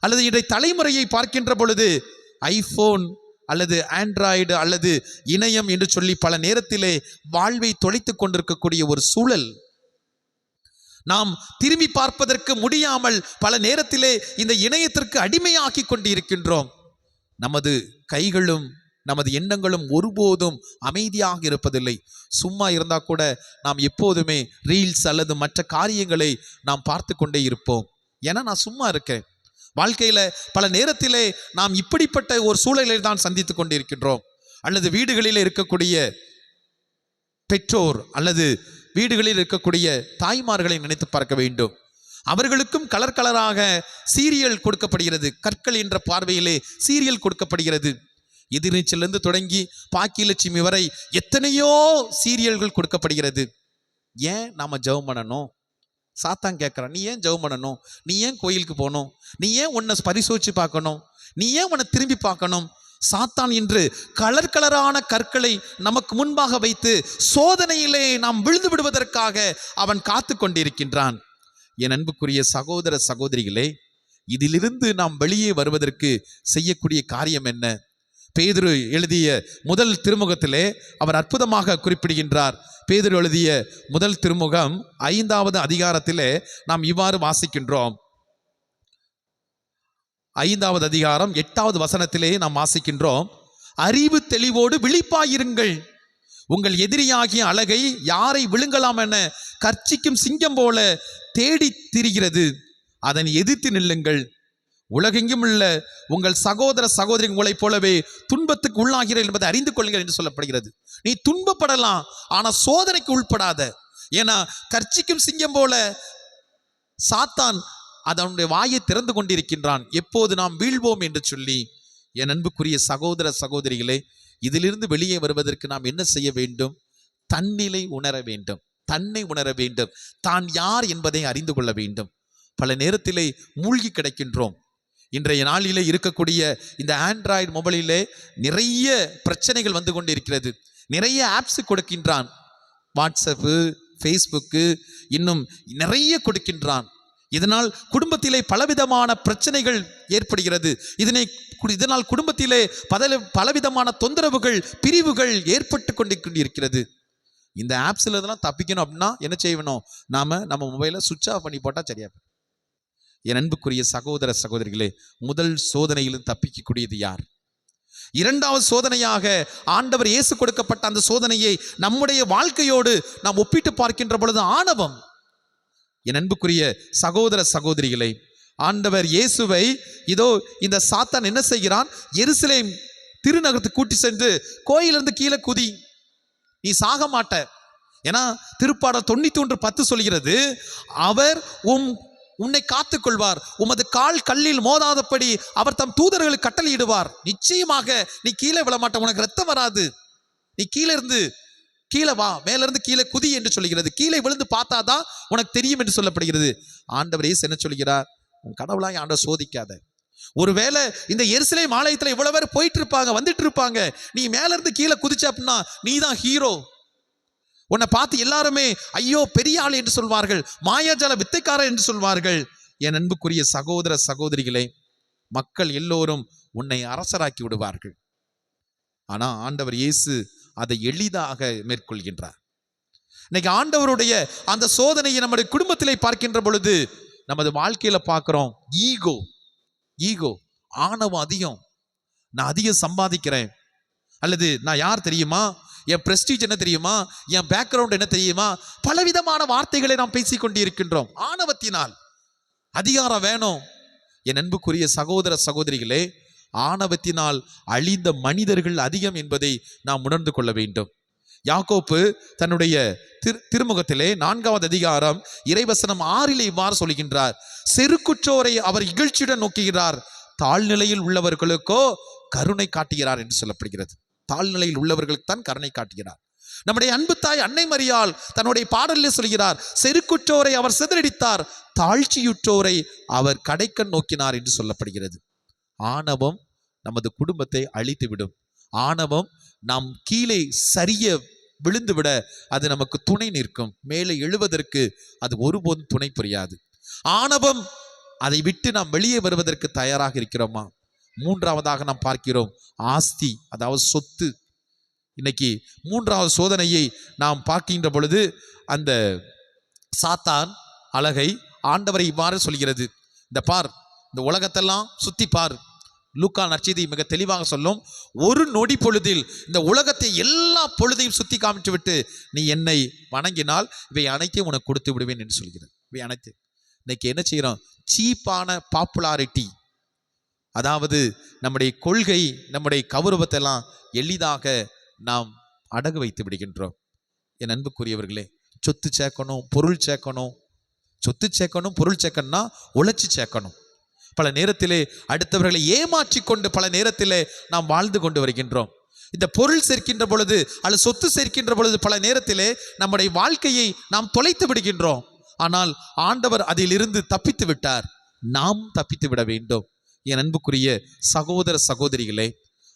அல்லது இன்றைய தலைமுறையை பார்க்கின்ற பொழுது ஐபோன் அல்லது ஆண்ட்ராய்டு அல்லது இணையம் என்று சொல்லி பல நேரத்திலே வாழ்வை தொலைத்து கொண்டிருக்கக்கூடிய ஒரு சூழல். நாம் திரும்பி பார்ப்பதற்கு முடியாமல் பல நேரத்திலே இந்த இணையத்திற்கு அடிமையாக்கி கொண்டு இருக்கின்றோம். நமது கைகளும் நமது எண்ணங்களும் ஒருபோதும் அமைதியாக இருப்பதில்லை. சும்மா இருந்தால் கூட நாம் எப்போதுமே ரீல்ஸ் அல்லது மற்ற காரியங்களை நாம் பார்த்து கொண்டே இருப்போம். ஏன்னா நான் சும்மா இருக்கேன். வாழ்க்கையில பல நேரத்திலே நாம் இப்படிப்பட்ட ஒரு சூழலை தான் சந்தித்து கொண்டிருக்கின்றோம். அல்லது வீடுகளில் இருக்கக்கூடிய பெற்றோர் அல்லது வீடுகளில் இருக்கக்கூடிய தாய்மார்களை நினைத்து பார்க்க வேண்டும். அவர்களுக்கும் கலர் கலராக சீரியல் கொடுக்கப்படுகிறது. கற்கள் என்ற பார்வையிலே சீரியல் கொடுக்கப்படுகிறது. எதிர்நீச்சலிருந்து தொடங்கி பாக்கியலட்சுமி வரை எத்தனையோ சீரியல்கள் கொடுக்கப்படுகிறது. ஏன் நாம ஜெபம் பண்ணணும்? சாத்தான் கேட்குறான், நீ ஏன் ஜெபம் பண்ணணும்? நீ ஏன் கோயிலுக்கு போகணும்? நீ ஏன் உன்னை பரிசோதிச்சு பார்க்கணும்? நீ ஏன் உன்னை திரும்பி பார்க்கணும்? சாத்தான் இன்று கலர் கலரான கற்களை நமக்கு முன்பாக வைத்து சோதனையிலே நாம் விழுந்து விடுவதற்காக அவன் காத்து கொண்டிருக்கின்றான். என் அன்புக்குரிய சகோதர சகோதரிகளே, இதிலிருந்து நாம் வெளியே வருவதற்கு செய்யக்கூடிய காரியம் என்ன? பேதுரு எழுதிய முதல் திருமுகத்திலே அவர் அற்புதமாக குறிப்பிடுகின்றார். பேதுரு எழுதிய முதல் திருமுகம் 5வது அதிகாரத்திலே நாம் இவ்வாறு வாசிக்கின்றோம். 5வது அதிகாரம் 8வது வசனத்திலே நாம் வாசிக்கின்றோம். அறிவு தெளிவோடு விழிப்பாயிருங்கள், உங்கள் எதிரியாகிய அழகை யாரை விழுங்கலாம் என கர்ச்சிக்கும் சிங்கம் போல தேடி திரிகிறது, அதனை எதிர்த்து நில்லுங்கள். உலகெங்கும் உள்ள உங்கள் சகோதர சகோதரி உங்களைப் போலவே துன்பத்துக்கு உள்ளாகிறீர்கள் என்பதை அறிந்து கொள்ளுங்கள் என்று சொல்லப்படுகிறது. நீ துன்பப்படலாம், ஆனா சோதனைக்கு உள்படாத. ஏன்னா கர்ச்சிக்கும் சிங்கம் போல சாத்தான் அதனுடைய வாயை திறந்து கொண்டிருக்கின்றான், எப்போது நாம் வீழ்வோம் என்று சொல்லி. என் அன்புக்குரிய சகோதர சகோதரிகளே, இதிலிருந்து வெளியே வருவதற்கு நாம் என்ன செய்ய வேண்டும்? தன்னிலை உணர வேண்டும், தன்னை உணர வேண்டும், தான் யார் என்பதை அறிந்து கொள்ள வேண்டும். பல நேரத்திலே மூழ்கி கிடக்கின்றோம். இன்றைய நாளிலே இருக்கக்கூடிய இந்த ஆண்ட்ராய்டு மொபைலிலே நிறைய பிரச்சனைகள் வந்து கொண்டு இருக்கிறது. நிறைய ஆப்ஸ் கொடுக்கின்றான், வாட்ஸ்அப்பு, ஃபேஸ்புக்கு, இன்னும் நிறைய கொடுக்கின்றான். இதனால் குடும்பத்திலே பலவிதமான பிரச்சனைகள் ஏற்படுகிறது. இதனால் குடும்பத்திலே பலவிதமான தொந்தரவுகள், பிரிவுகள் ஏற்பட்டு கொண்டிருக்கிறது. இந்த ஆப்ஸ்ல இதெல்லாம் தப்பிக்கணும் அப்படின்னா என்ன செய்யணும்? நம்ம மொபைலை சுவிட்ச் ஆஃப் பண்ணி போட்டால் சரியா. என் அன்புக்குரிய சகோதர சகோதரிகளே, முதல் சோதனையிலும் தப்பிக்கக்கூடியது யார்? இரண்டாவது சோதனையாக ஆண்டவர் இயேசு கொடுக்கப்பட்ட அந்த சோதனையை நம்முடைய வாழ்க்கையோடு நாம் ஒப்பிட்டு பார்க்கின்ற பொழுது ஆணவம். என் அன்புக்குரிய சகோதர சகோதரிகளை, ஆண்டவர் இயேசுவை இதோ இந்த சாத்தான் என்ன செய்கிறான்? எருசலேம் திருநகரத்துக்கு கூட்டி சென்று கோயிலிருந்து கீழே குதி, நீ சாக மாட்ட. ஏன்னா திருப்பாடல் 91:10 சொல்கிறது, அவர் உன்னை காத்துக் கொள்வார், உமது கால் கல்லில் மோதாதபடி அவர் தம் தூதர்களுக்கு கட்டளையிடுவார். நிச்சயமாக நீ கீழே விழமாட்ட, உனக்கு ரத்தம் வராது, நீ கீழே இருந்து கீழே வா, மேல இருந்து கீழே குதி என்று சொல்லுகிறது. கீழே விழுந்து பார்த்தாதான் உனக்கு தெரியும் என்று சொல்லப்படுகிறது. ஆண்டவர் இயேசு என்ன சொல்கிறார்? உன் கடவுளாய் ஆண்டவர் சோதிக்காத. ஒருவேளை இந்த எருசலேம் ஆலயத்துல இவ்வளவு பேர் போயிட்டு இருப்பாங்க, வந்துட்டு இருப்பாங்க, நீ மேல இருந்து கீழே குதிச்ச அப்படின்னா நீ தான் ஹீரோ. உன்னை பார்த்து எல்லாருமே ஐயோ பெரிய ஆள் என்று சொல்வார்கள், மாயாஜால வித்தைக்காரர் என்று சொல்வார்கள். என் அன்புக்குரிய சகோதர சகோதரிகளே, மக்கள் எல்லோரும் உன்னை அரசராக்கி விடுவார்கள். ஆனா ஆண்டவர் இயேசு அதை எளிதாக மேற்கொள்கின்றார். இன்னைக்கு ஆண்டவருடைய அந்த சோதனையை நம்முடைய குடும்பத்திலே பார்க்கின்ற பொழுது நமது வாழ்க்கையில பார்க்கிறோம். ஈகோ, ஆணவம் அதிகம். நான் அதிகம் சம்பாதிக்கிறேன், அல்லது நான் யார் தெரியுமா, என் பிரஸ்டீஜ் என்ன தெரியுமா, என் பேக்ரவுண்ட் என்ன தெரியுமா, பலவிதமான வார்த்தைகளை நாம் பேசிக் கொண்டிருக்கின்றோம். ஆணவத்தினால் அதிகாரம் வேணும். என் அன்புக்குரிய சகோதர சகோதரிகளே, ஆணவத்தினால் அழிந்த மனிதர்கள் அதிகம் என்பதை நாம் உணர்ந்து கொள்ள வேண்டும். யாக்கோப்பு தன்னுடைய திருமுகத்திலே 4வது அதிகாரம் இறைவசனம் 6 இவ்வாறு சொல்கின்றார், செருக்குற்றோரை அவர் இகழ்ச்சியுடன் நோக்குகிறார், தாழ்நிலையில் உள்ளவர்களுக்கோ கருணை காட்டுகிறார் என்று சொல்லப்படுகிறது. தாழ்நிலையில் உள்ளவர்களுக்கு தான் கருணை காட்டுகிறார். நம்முடைய அன்பு தாய் அன்னை மரியாள் தன்னுடைய பாடலில் சொல்கிறார், செருக்குற்றோரை அவர் சிதறடித்தார், தாழ்ச்சியுற்றோரை அவர் கடைக்கண் நோக்கினார் என்று சொல்லப்படுகிறது. ஆணவம் நமது குடும்பத்தை அழித்துவிடும். ஆணவம் நாம் கீழே சரிய விழுந்துவிட அது நமக்கு துணை நிற்கும். மேலே எழுவதற்கு அது ஒருபோதும் துணை புரியாது. ஆணவம் அதை விட்டு நாம் வெளியே வருவதற்கு தயாராக இருக்கிறோமா? 3வதாக நாம் பார்க்கிறோம் ஆஸ்தி, அதாவது சொத்து. இன்னைக்கு 3வது சோதனையை நாம் பார்க்கின்ற பொழுது அந்த சாத்தான் அழகை ஆண்டவரை இவ்வாறு சொல்கிறது, இந்த பார், இந்த உலகத்தெல்லாம் சுத்தி பார். லூக்கா நற்செய்தி மிக தெளிவாக சொல்லும், ஒரு நொடி பொழுதில் இந்த உலகத்தை எல்லா பொழுதையும் சுத்தி காமிட்டு விட்டு நீ என்னை வணங்கினால் இவை அனைத்தையும் உனக்கு கொடுத்து விடுவேன் என்று சொல்கிறது. இவை அனைத்து இன்னைக்கு என்ன செய்யறோம்? சீப்பான பாப்புலாரிட்டி, அதாவது நம்முடைய கொள்கை, நம்முடைய கௌரவத்தை எல்லாம் எளிதாக நாம் அடகு வைத்து விடுகின்றோம். என் அன்புக்குரியவர்களே, சொத்து சேர்க்கணும், பொருள் சேர்க்கணும். சொத்து சேர்க்கணும், பொருள் சேர்க்கணும்னா உழைச்சி சேர்க்கணும். பல நேரத்திலே அடுத்தவர்களை ஏமாற்றி கொண்டு பல நேரத்திலே நாம் வாழ்ந்து கொண்டு வருகின்றோம். இந்த பொருள் சேர்க்கின்ற பொழுது அல்லது சொத்து சேர்க்கின்ற பொழுது பல நேரத்திலே நம்முடைய வாழ்க்கையை நாம் தொலைத்து விடுகின்றோம். ஆனால் ஆண்டவர் அதிலிருந்து தப்பித்து விட்டார், நாம் தப்பித்து விட வேண்டும். என் அன்புக்குரிய சகோதர சகோதரிகளே,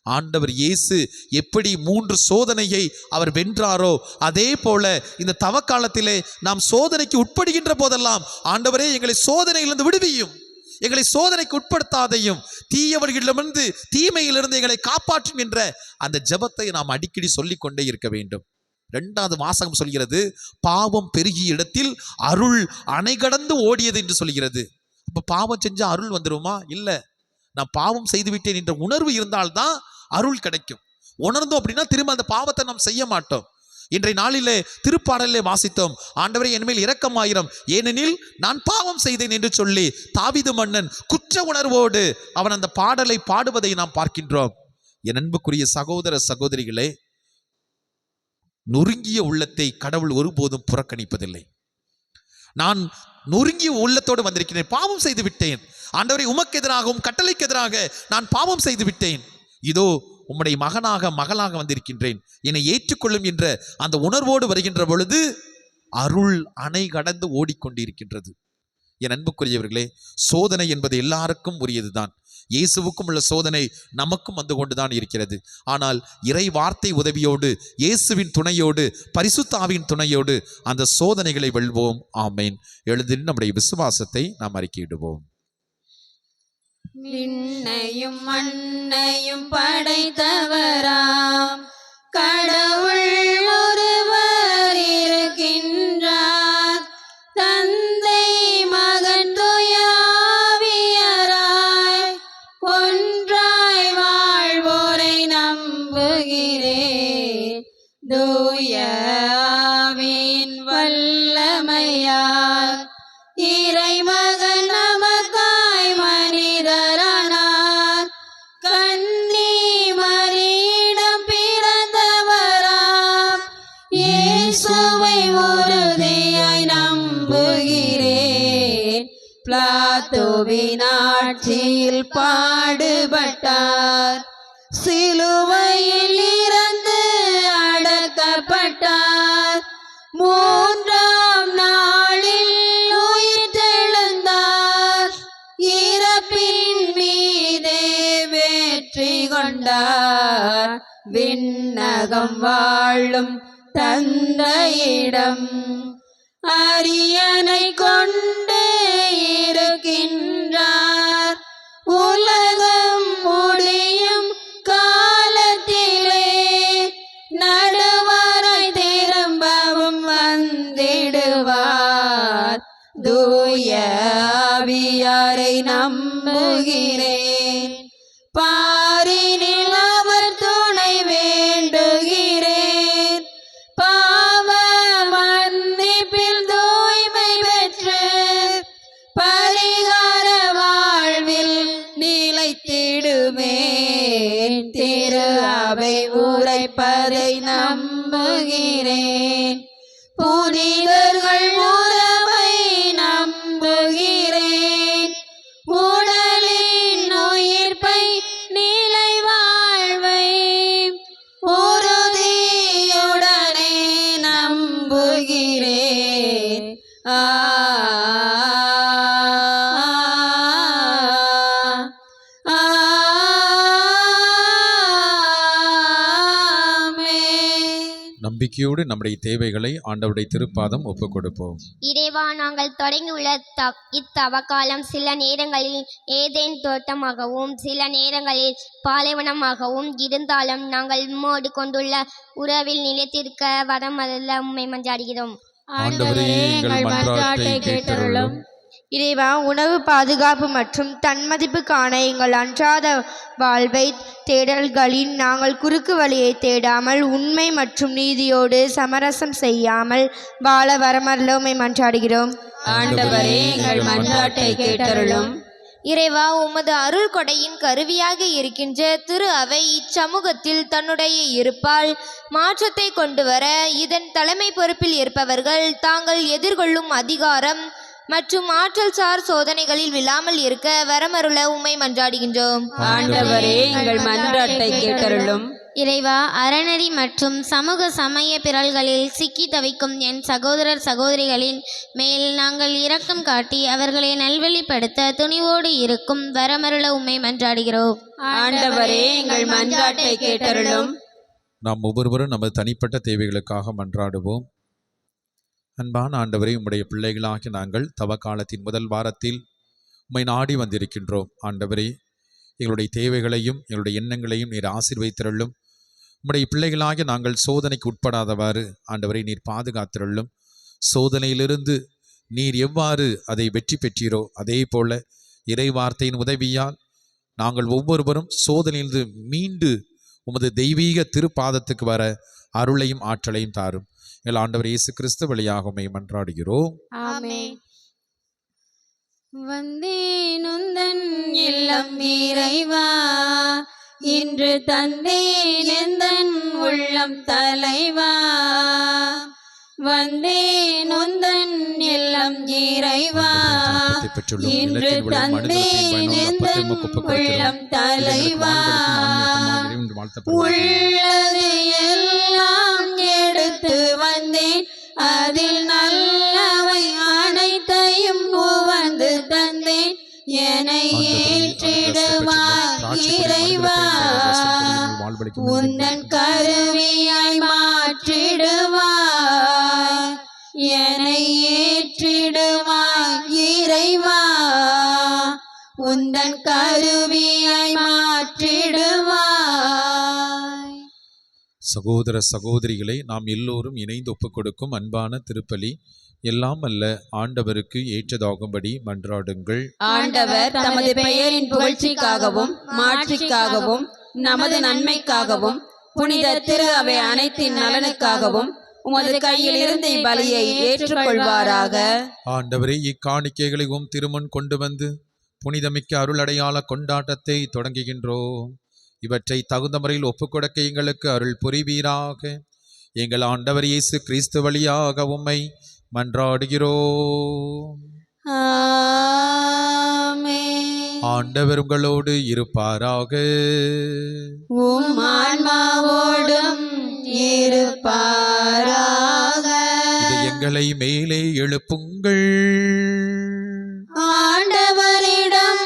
ஆண்டவர் இயேசு எப்படி 3 சோதனையை அவர் வென்றாரோ அதே போல இந்த தவக்காலத்திலே நாம் சோதனைக்கு உட்படுகின்ற போதெல்லாம் ஆண்டவரே எங்களை சோதனையிலிருந்து விடுவியும், எங்களை சோதனைக்கு உட்படுத்தாதையும், தீயவர்களிடமிருந்து தீமையிலிருந்து எங்களை காப்பாற்றும் என்ற அந்த ஜெபத்தை நாம் அடிக்கடி சொல்லிக் கொண்டே இருக்க வேண்டும். 2வது வாசகம் சொல்கிறது, பாவம் பெருகிய இடத்தில் அருள் அணை கடந்து ஓடியது என்று சொல்கிறது. அப்ப பாவம் செஞ்சா அருள் வந்துருமா? இல்லை. நான் பாவம் செய்து விட்டேன் என்ற உணர்வு இருந்தால்தான் அருள் கிடைக்கும். உணர்ந்தோம் அப்படின்னா திரும்ப அந்த பாவத்தை நாம் செய்ய மாட்டோம். இன்றைய நாளிலே திருப்பாடலிலே வாசித்தோம், ஆண்டவரே என்மேல் இரக்கமாயிரம், ஏனெனில் நான் பாவம் செய்தேன் என்று சொல்லி தாவீது மன்னன் குற்ற உணர்வோடு அவன் அந்த பாடலை பாடுவதை நாம் பார்க்கின்றோம். என் அன்புக்குரிய சகோதர சகோதரிகளே, நொறுங்கிய உள்ளத்தை கடவுள் ஒருபோதும் புறக்கணிப்பதில்லை. நான் நொறுங்கிய உள்ளத்தோடு வந்திருக்கிறேன், பாவம் செய்து விட்டேன் ஆண்டவரே, உமக்கு எதிராகவும் கட்டளைக்கு எதிராக நான் பாவம் செய்து விட்டேன், இதோ உம்முடைய மகனாக மகளாக வந்திருக்கின்றேன், என்னை ஏற்றுக்கொள்ளும் என்ற அந்த உணர்வோடு வருகின்ற பொழுது அருள் அணை கடந்து ஓடிக்கொண்டிருக்கின்றது. என் அன்புக்குரியவர்களே, சோதனை என்பது எல்லாருக்கும் உரியதுதான். இயேசுவுக்கும் உள்ள சோதனை நமக்கும் வந்து கொண்டுதான் இருக்கிறது. ஆனால் இறை வார்த்தை உதவியோடு, இயேசுவின் துணையோடு, பரிசுத்த ஆவியின் துணையோடு அந்த சோதனைகளை வெல்வோம். ஆமேன். எழுதின் நம்முடைய விசுவாசத்தை நாம் அறிக்கையிடுவோம். விண்ணையும் மண்ணையும் படைத்தவராம் கடவுள் ஒருவர் இருக்கின்றார், தந்தை மகன் தூய ஆவியராய் ஒன்றாய் வாழ்வோரை நம்புகிறேன். தூய ஆவியின் வல்லமையால் இறைமகன் நமக்காய் மனிதரானார், கன்னி மரியிடம் பிறந்தவராம் இயேசுவை உறுதியாய் நம்புகிறேன். பிலாத்துவின் ஆட்சியில் பாடுபட்டார், சிலுவையில் இறந்து அடக்கப்பட்டார், பாடுபட்டார். மூன்றாம் நாளில் உயிர் தெழுந்தார். இறப்பின் மீதே வெற்றி கொண்டார். விண்ணகம் வாழும் தந்தையிடம் அரியணை கொண்டு இருக்கின்றார். உலகம் முடியும் காலத்திலே நடுவராய் திரும்பவும் வந்திடுவார். தூய ஆவியாரை நம்புகிறேன். பாரினில் அவர் துணை வேண்டுகிறேன். பாவ மன்னிப்பில் தூய்மை பெற்று பரிகார வாழ்வில் நிலைத்திடுவேன். திரு அவை உரைப்பதை நம்புகிறேன். புனிதர்கள் உறவை நம்புகிறேன். உடலின் உயிர்ப்பை நிலை வாழ்வை உறுதியுடனே நம்புகிறேன். நம்பிக்கையோடு நம்முடைய தேவைகளை ஆண்டவருடைய திருப்பாதம் ஒப்புக் கொடுப்போம். இறைவா, நாங்கள் தொடங்கியுள்ள இத்தவக்காலம் சில நேரங்களில் ஏதேன் தோட்டமாகவும் சில நேரங்களில் பாலைவனமாகவும் இருந்தாலும் நாங்கள் உம்மோடு கொண்டுள்ள உறவில் நிலைத்திருக்க வரமல்ல உம்மை மன்றாடுகிறோம். ஆண்டவரே, எங்கள் மன்றாட்டை கேட்டருளும். இறைவா, உணவு பாதுகாப்பு மற்றும் தன்மதிப்புக்கான எங்கள் அன்றாட வாழ்வை தேடல்களில் நாங்கள் குறுக்கு வழியை தேடாமல் உண்மை மற்றும் நீதியோடு சமரசம் செய்யாமல் வாழ வரமருளை மன்றாடுகிறோம். ஆண்டவரே, எங்கள் மன்றாட்டை கேட்டருளும். இறைவா, உமது அருள் கொடையின் கருவியாக இருக்கின்ற திரு அவை இச்சமூகத்தில் தன்னுடைய இருப்பால் மாற்றத்தை கொண்டு வர இதன் தலைமை பொறுப்பில் இருப்பவர்கள் தாங்கள் எதிர்கொள்ளும் அதிகாரம் மற்றும் ஆற்றல் சார் சோதனைகளில் விழாமல் இருக்க வரமருள உம்மை மன்றாடுகின்றோம். ஆண்டவரே, எங்கள் மன்றாட்டை கேட்டருளும். இறைவா, அறநெறி மற்றும் சமூக சமய பிறல்களில் சிக்கி தவிக்கும் என் சகோதரர் சகோதரிகளின் மேல் நாங்கள் இரக்கம் காட்டி அவர்களை நல்வழிப்படுத்த துணிவோடு இருக்கும் வரமருள உம்மை மன்றாடுகிறோம். ஆண்டவரே, எங்கள் மன்றாட்டை கேட்டருளும். நாம் ஒவ்வொருவரும் நமது தனிப்பட்ட தேவைகளுக்காக மன்றாடுவோம். அன்பான ஆண்டவரே, உம்முடைய பிள்ளைகளாகி நாங்கள் தவக்காலத்தின் முதல் வாரத்தில் உம்மை நாடி வந்திருக்கின்றோம். ஆண்டவரே, எங்களுடைய தேவைகளையும் எங்களுடைய எண்ணங்களையும் நீர் ஆசீர்வதித்தருளும். உம்முடைய பிள்ளைகளாகி நாங்கள் சோதனைக்கு உட்படாதவாறு ஆண்டவரை நீர் பாதுகாத்திருளும். சோதனையிலிருந்து நீர் எவ்வாறு அதை வெற்றி பெற்றீரோ அதே போல இறை வார்த்தையின் உதவியால் நாங்கள் ஒவ்வொருவரும் சோதனையிலிருந்து மீண்டு உமது தெய்வீக திருப்பாதத்துக்கு வர அருளையும் ஆற்றலையும் தாரும். எங்கள் ஆண்டவர் இயேசு கிறிஸ்து வழியாக உம்மை மன்றாடுகிறோம். ஆமென். வந்தேன் உந்தன் இல்லம் இறைவா, இன்று தந்தேன் எந்தன் உள்ளம் தலைவா. வந்தேன் உந்தன் இல்லம் இறைவா, இன்று தந்தேன் எந்தன் உள்ளம் தலைவா. உள்ளது எல்லாம் எடுத்து வந்தேன், அதில் நல்லவை அனைத்தையும் உவந்து தந்தேன். என்னை ஏற்றிடுவாய் இறைவா, உந்தன் கருவியாய் மாற்றிடுவாய். என்னை ஏற்றிடுவாய் இறைவா, உந்தன் கருவியாய் மாற்றிடுவாய். சகோதர சகோதரிகளை நாம் எல்லோரும் இணைந்து ஒப்புக் கொடுக்கும் அன்பான திருப்பலி எல்லாம் அல்ல ஆண்டவருக்கு ஏற்றதாகும்படி மன்றாடுங்கள். ஆண்டவர் தமது பெயரின் புகழ்ச்சிக்காகவும் மாட்சிக்காகவும் நமது நன்மைக்காகவும் புனித திரு அவை அனைத்தின் நலனுக்காகவும் உமது கையில் இருந்து இப்பலியை ஏற்றுக்கொள்வாராக. ஆண்டவரே, இக்காணிக்கைகளை திருமுன் கொண்டு வந்து புனிதமிக்க அருளடையாள கொண்டாட்டத்தை தொடங்குகின்றோம். இவற்றை தகுந்த முறையில் ஒப்புக்கொடுக்க எங்களுக்கு அருள் புரிவீராக. எங்கள் ஆண்டவர் இயேசு கிறிஸ்து வழியாக உம்மை மன்றாடுகிறோம். ஆமென். ஆண்டவர் உங்களோடு இருப்பாராக. உம் ஆன்மாவோடும் இருப்பாராக. இதயங்களை மேலே எழுப்புங்கள். ஆண்டவரிடம்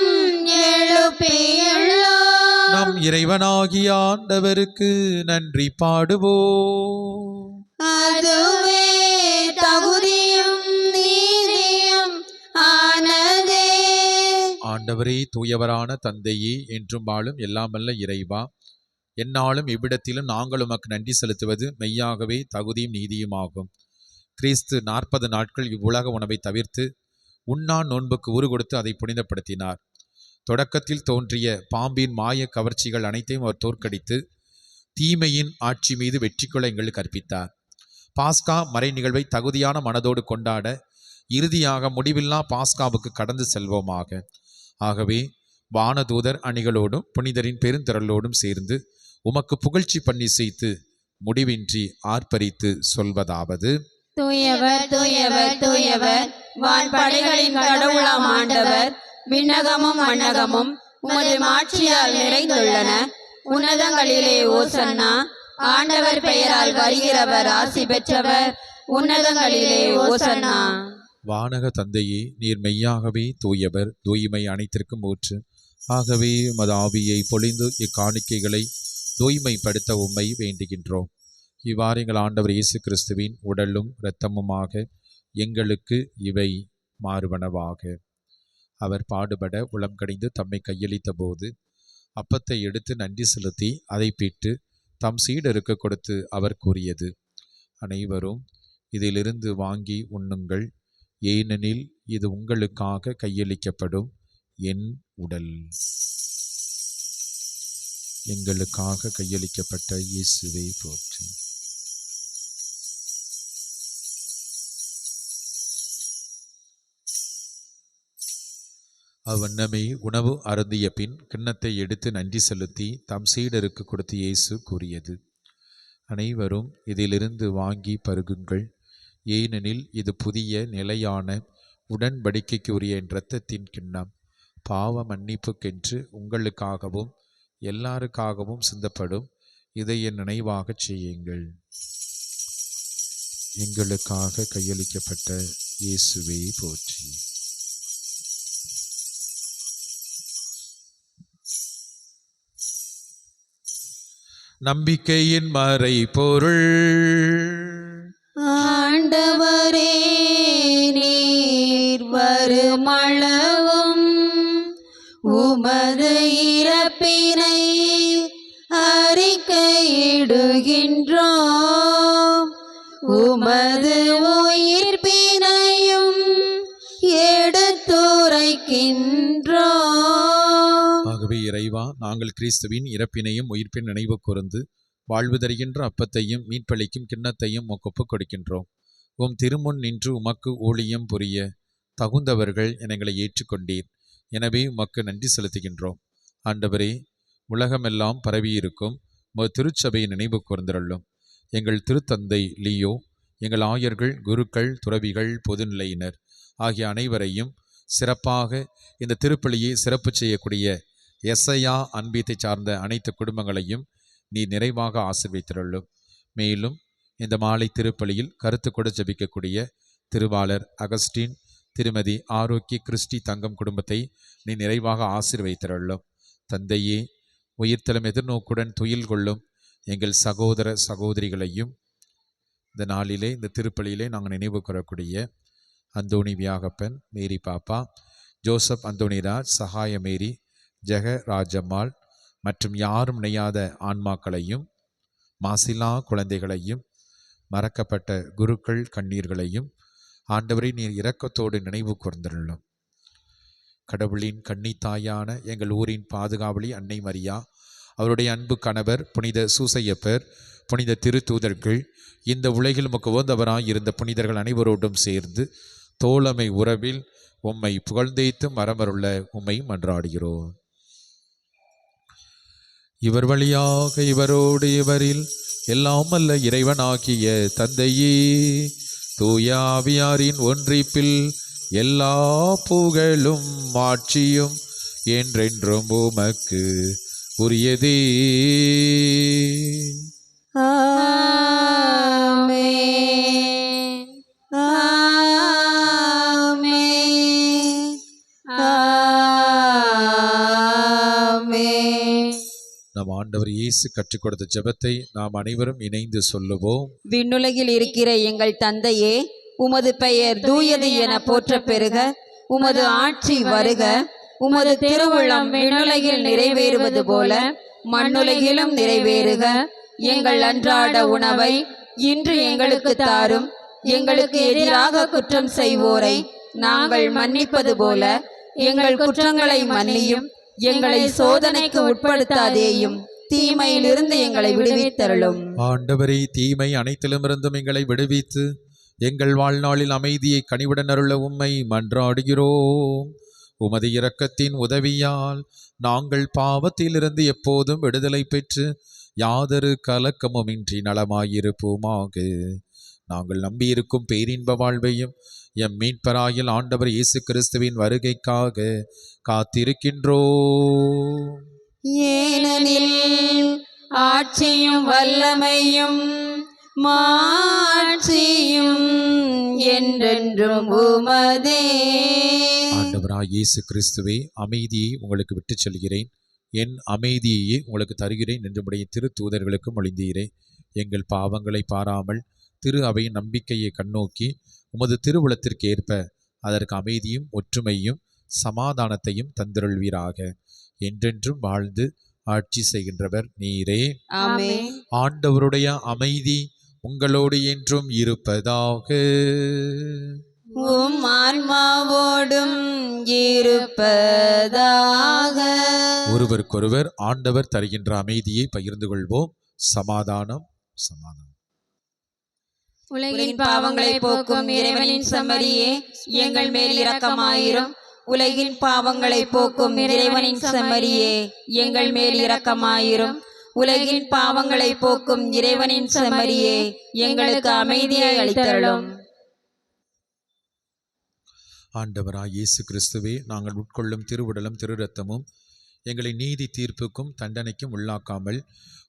எழுப்பியுள்ளோம். நம் இறைவனாகிய ஆண்டவருக்கு நன்றி பாடுவோம். அதுவே தகுதியும் நீதியும் ஆனதே. ஆண்டவரே, தூயவரான தந்தையே, என்றும் வாழும் எல்லாமல்ல இறைவா, எந்நாளும் இவ்விடத்திலும் நாங்கள் உமக்கு நன்றி செலுத்துவது மெய்யாகவே தகுதியும் நீதியுமாகும். கிறிஸ்து 40 நாட்கள் இவ்வுலக உணவை தவிர்த்து உண்ணா நோன்புக்கு உரு கொடுத்து அதை புனிதப்படுத்தினார். தொடக்கத்தில் தோன்றிய பாம்பின் மாய கவர்ச்சிகள் அனைத்தையும் அவர் தோற்கடித்து தீமையின் ஆட்சி மீது வெற்றி கொள்ள எங்களுக்கு கற்பித்தார். பாஸ்கா மறை நிகழ்வை தகுதியான மனதோடு கொண்டாட இறுதியாக முடிவில்லா பாஸ்காவுக்கு கடந்து செல்வோமாக. ஆகவே வானதூதர் அணிகளோடும் புனிதரின் பெருந்திரளோடும் சேர்ந்து உமக்கு புகழ்ச்சி பண்ணி செய்து முடிவின்றி ஆர்ப்பரித்து சொல்வதாவது: தூயவர் தூயவர் தூயவர், வான்படைகளின் கடவுளாம் ஆண்டவர். விண்ணகமும் மண்ணகமும் உமது மாட்சியால் நிறைந்துள்ளன. உன்னதங்களிலே ஓசன்னா. ஆண்டவர் பெயரால் வருகிறவர் ஆசி பெற்றவர். உன்னதங்களிலே ஓசன்னா. வானக தந்தையே, நீர் மெய்யாகவே தூயவர், தூய்மை அனைத்திற்கும் ஊற்று. ஆகவே உமது ஆவியை பொழிந்து இக்காணிக்கைகளை தூய்மைப்படுத்த உம்மை வேண்டுகின்றோம். இவ்வாறு எங்கள் ஆண்டவர் இயேசு கிறிஸ்துவின் உடலும் இரத்தமுமாக எங்களுக்கு இவை மாறுவனவாக. அவர் பாடுபட உளம் கடிந்து தம்மை கையளித்த போது அப்பத்தை எடுத்து நன்றி செலுத்தி அதை பிட்டு தம் சீடருக்கு கொடுத்து அவர் கூறியது: அனைவரும் இதிலிருந்து வாங்கி உண்ணுங்கள், ஏனெனில் இது உங்களுக்காக கையளிக்கப்படும் என் உடல். எங்களுக்காக கையளிக்கப்பட்ட இயேசுவை போற்றி. அவ்வண்ணமே உணவு அருந்திய பின் கிண்ணத்தை எடுத்து நன்றி செலுத்தி தம் சீடருக்கு கொடுத்து இயேசு கூறியது: அனைவரும் இதிலிருந்து வாங்கி பருகுங்கள், ஏனெனில் இது புதிய நிலையான உடன்படிக்கைக்குரிய என் இரத்தத்தின் கிண்ணம். பாவ மன்னிப்புக்கென்று உங்களுக்காகவும் எல்லாருக்காகவும் சிந்தப்படும். இதை என் நினைவாகச் செய்யுங்கள். எங்களுக்காக கையளிக்கப்பட்ட இயேசுவே போற்றி. நம்பிக்கையின் மறை பொருள். ஆண்டவரே, நீர் வருமளவும் உமது இறப்பினை அறிக்கையிடுகின்றோம், உமது உயிர்ப்பினையும் எடுத்துரைக்கின்றோம். ஆகவே இறைவா, நாங்கள் கிறிஸ்துவின் இறப்பினையும் உயிர்ப்பின் நினைவு கூர்ந்து வாழ்வு தருகின்ற அப்பத்தையும் மீட்பளிக்கும் கிண்ணத்தையும் உமக்கு ஒப்புக் கொடுக்கின்றோம். உம் திருமுன் நின்று உமக்கு ஊழியம் புரிய தகுந்தவர்கள் எங்களை ஏற்றுக்கொண்டீர். எனவே உமக்கு நன்றி செலுத்துகின்றோம். ஆண்டவரே, உலகமெல்லாம் பரவியிருக்கும் உமது திருச்சபையை நினைவு கூர்ந்தருளும். எங்கள் திருத்தந்தை லியோ, எங்கள் ஆயர்கள், குருக்கள், துறவிகள், பொதுநிலையினர் ஆகிய அனைவரையும், சிறப்பாக இந்த திருப்பலியை சிறப்பு செய்யக்கூடிய எஸ்ஐயா அன்பீத்தை சார்ந்த அனைத்து குடும்பங்களையும் நீ நிறைவாக ஆசீர்வதித்தருளும். மேலும் இந்த மாலை திருப்பலியில் கருத்து கூட ஜெபிக்கக்கூடிய திருவாளர் அகஸ்டின், திருமதி ஆரோக்கிய கிறிஸ்டி தங்கம் குடும்பத்தை நீ நிறைவாக ஆசீர்வதித்தருளும். தந்தையே, உயிர்த்தலும் எதிர்நோக்குடன் துயில் கொள்ளும் எங்கள் சகோதர சகோதரிகளையும் இந்த நாளிலே, இந்த திருப்பலியிலே நாங்கள் நினைவு கூறக்கூடிய அந்தோணி வியாகப்பன், மேரி பாப்பா, ஜோசப் அந்தோணிராஜ், சகாய மேரி, ஜெக ராஜம்மாள் மற்றும் யாரும் நினையாத ஆன்மாக்களையும், மாசிலா குழந்தைகளையும், மறக்கப்பட்ட குருக்கள் கண்ணீர்களையும் ஆண்டவரை நீர் இரக்கத்தோடு நினைவு கூர்ந்தருளும். கடவுளின் கன்னித்தாயான எங்கள் ஊரின் பாதுகாவலி அன்னை மரியா, அவருடைய அன்பு கணவர் புனித சூசையப்பர், புனித திருத்தூதர்கள், இந்த உலகில் உமக்கு உகந்தவராய் இருந்த புனிதர்கள் அனைவரோடும் சேர்ந்து தோழமை உறவில் உம்மை புகழ்ந்தேத்து மரமருள்ள உம்மை மன்றாடுகிறோம். இவர் வழியாக இவரோடு இவரில் எல்லாம் அல்ல இறைவனாகிய தந்தையே, தூய ஆவியாரின் ஒன்றிப்பில் எல்லா புகழும் ஆட்சியும் என்றென்றும் உமக்கு உரியதே. ஆண்டவர் இயேசு கற்றுக் கொடுத்த ஜெபத்தை நாம் அனைவரும் இணைந்து சொல்லுவோம். விண்ணுலகில் இருக்கிற எங்கள் தந்தையே, உமது பெயர் தூயது என போற்ற பெறுக. உமது ஆட்சி வருக. உமது திருவுளம் விண்ணுலகில் நிறைவேறுவது போல மண்ணுலகிலும் நிறைவேறுக. எங்கள் அன்றாட உணவை இன்று எங்களுக்கு தாரும். எங்களுக்கு எதிராக குற்றம் செய்வோரை நாங்கள் மன்னிப்பது போல எங்கள் குற்றங்களை மன்னியும். எங்களை சோதனைக்கு உட்படுத்தாதேயும், தீமையிலிருந்து எங்களை விடுவித்தருளும். ஆண்டவரே, தீமை அனைத்திலுமிருந்தும் எங்களை விடுவித்து எங்கள் வாழ்நாளில் அமைதியை கனிவுடன் அருள உம்மை மன்றாடுகிறோம். உமது இரக்கத்தின் உதவியால் நாங்கள் பாவத்திலிருந்து எப்போதும் விடுதலை பெற்று யாதொரு கலக்கமுமின்றி நலமாயிருப்போமாக. நாங்கள் நம்பியிருக்கும் பேரின்ப வாழ்வையும் எம் மீட்பராயில் ஆண்டவர் இயேசு கிறிஸ்துவின் வருகைக்காக காத்திருக்கின்றோம். ஏனெனில் ஆட்சியும் வல்லமையும் மாட்சியும் என்றென்றும் உமதே. ஆண்டவராய் இயேசு கிறிஸ்துவே, அமைதியை உங்களுக்கு விட்டுச் செல்கிறேன், என் அமைதியையே உங்களுக்கு தருகிறேன் என்று உடைய திரு தூதர்களுக்கு மொழிந்தீரே. எங்கள் பாவங்களை பாராமல் திரு அவையின் நம்பிக்கையை கண்ணோக்கி உமது திருவுளத்திற்கு ஏற்ப அதற்கு அமைதியும் ஒற்றுமையும் சமாதானத்தையும் தந்திருள்வீராக. என்றென்றும் வாழ்ந்து ஆட்சி செய்கின்றவர் நீரே. ஆமென். ஆண்டவருடைய அமைதி உங்களோடு என்றும் இருப்பதாக. உம் ஆன்மாவோடும் இருப்பதாக. ஒருவருக்கொருவர் ஆண்டவர் தருகின்ற அமைதியை பகிர்ந்து கொள்வோம். சமாதானம். சமாதானம். உலகின் பாவங்களை போக்கும் இறைவனின் செம்மறியே, எங்கள் மேல் இரக்கமாயிரும். உலகின் பாவங்களை போக்கும் இறைவனின் செம்மறியே, எங்கள் மேல் இரக்கமாயிரும். உலகின் பாவங்களை போக்கும் இறைவனின் செம்மறியே, எங்களுக்கு அமைதியை அளித்தருளும். ஆண்டவராய் இயேசு கிறிஸ்துவே, நாங்கள் உட்கொள்ளும் திருவுடலும் திரு இரத்தமும் எங்களை நீதி தீர்ப்புக்கும் தண்டனைக்கும் உள்ளாக்காமல்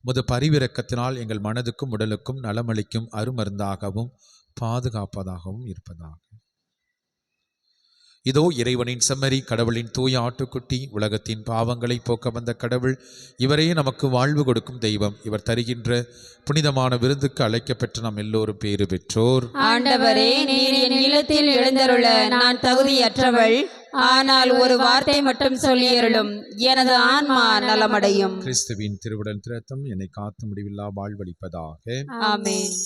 முது பரிவிரக்கத்தினால் எங்கள் மனதுக்கும் உடலுக்கும் நலமளிக்கும் அருமருந்தாகவும் பாதுகாப்பதாகவும் இருப்பதாக. இதோ இறைவனின் செம்மறி, கடவுளின் தூய ஆட்டுக்குட்டி, உலகத்தின் பாவங்களை போக்க வந்த கடவுள். இவரே நமக்கு வாழ்வு கொடுக்கும் தெய்வம். இவர் தருகின்ற புனிதமான விருந்துக்கு அழைக்கப்பெற்ற நாம் எல்லோரும் பேறு பெற்றோர். ஆண்டவரே, நீர் என் இல்லத்தில் எழுந்தருள நான் தகுதியற்றவள். ஆனால் ஒரு வார்த்தை மட்டும் சொல்லியருளும், எனது ஆன்மா நலமடையும். கிறிஸ்துவின் திருவுடல் திரத்தம் என்னை காத்து முடிவில்லா வாழ்வளிப்பதாக. ஆமென்.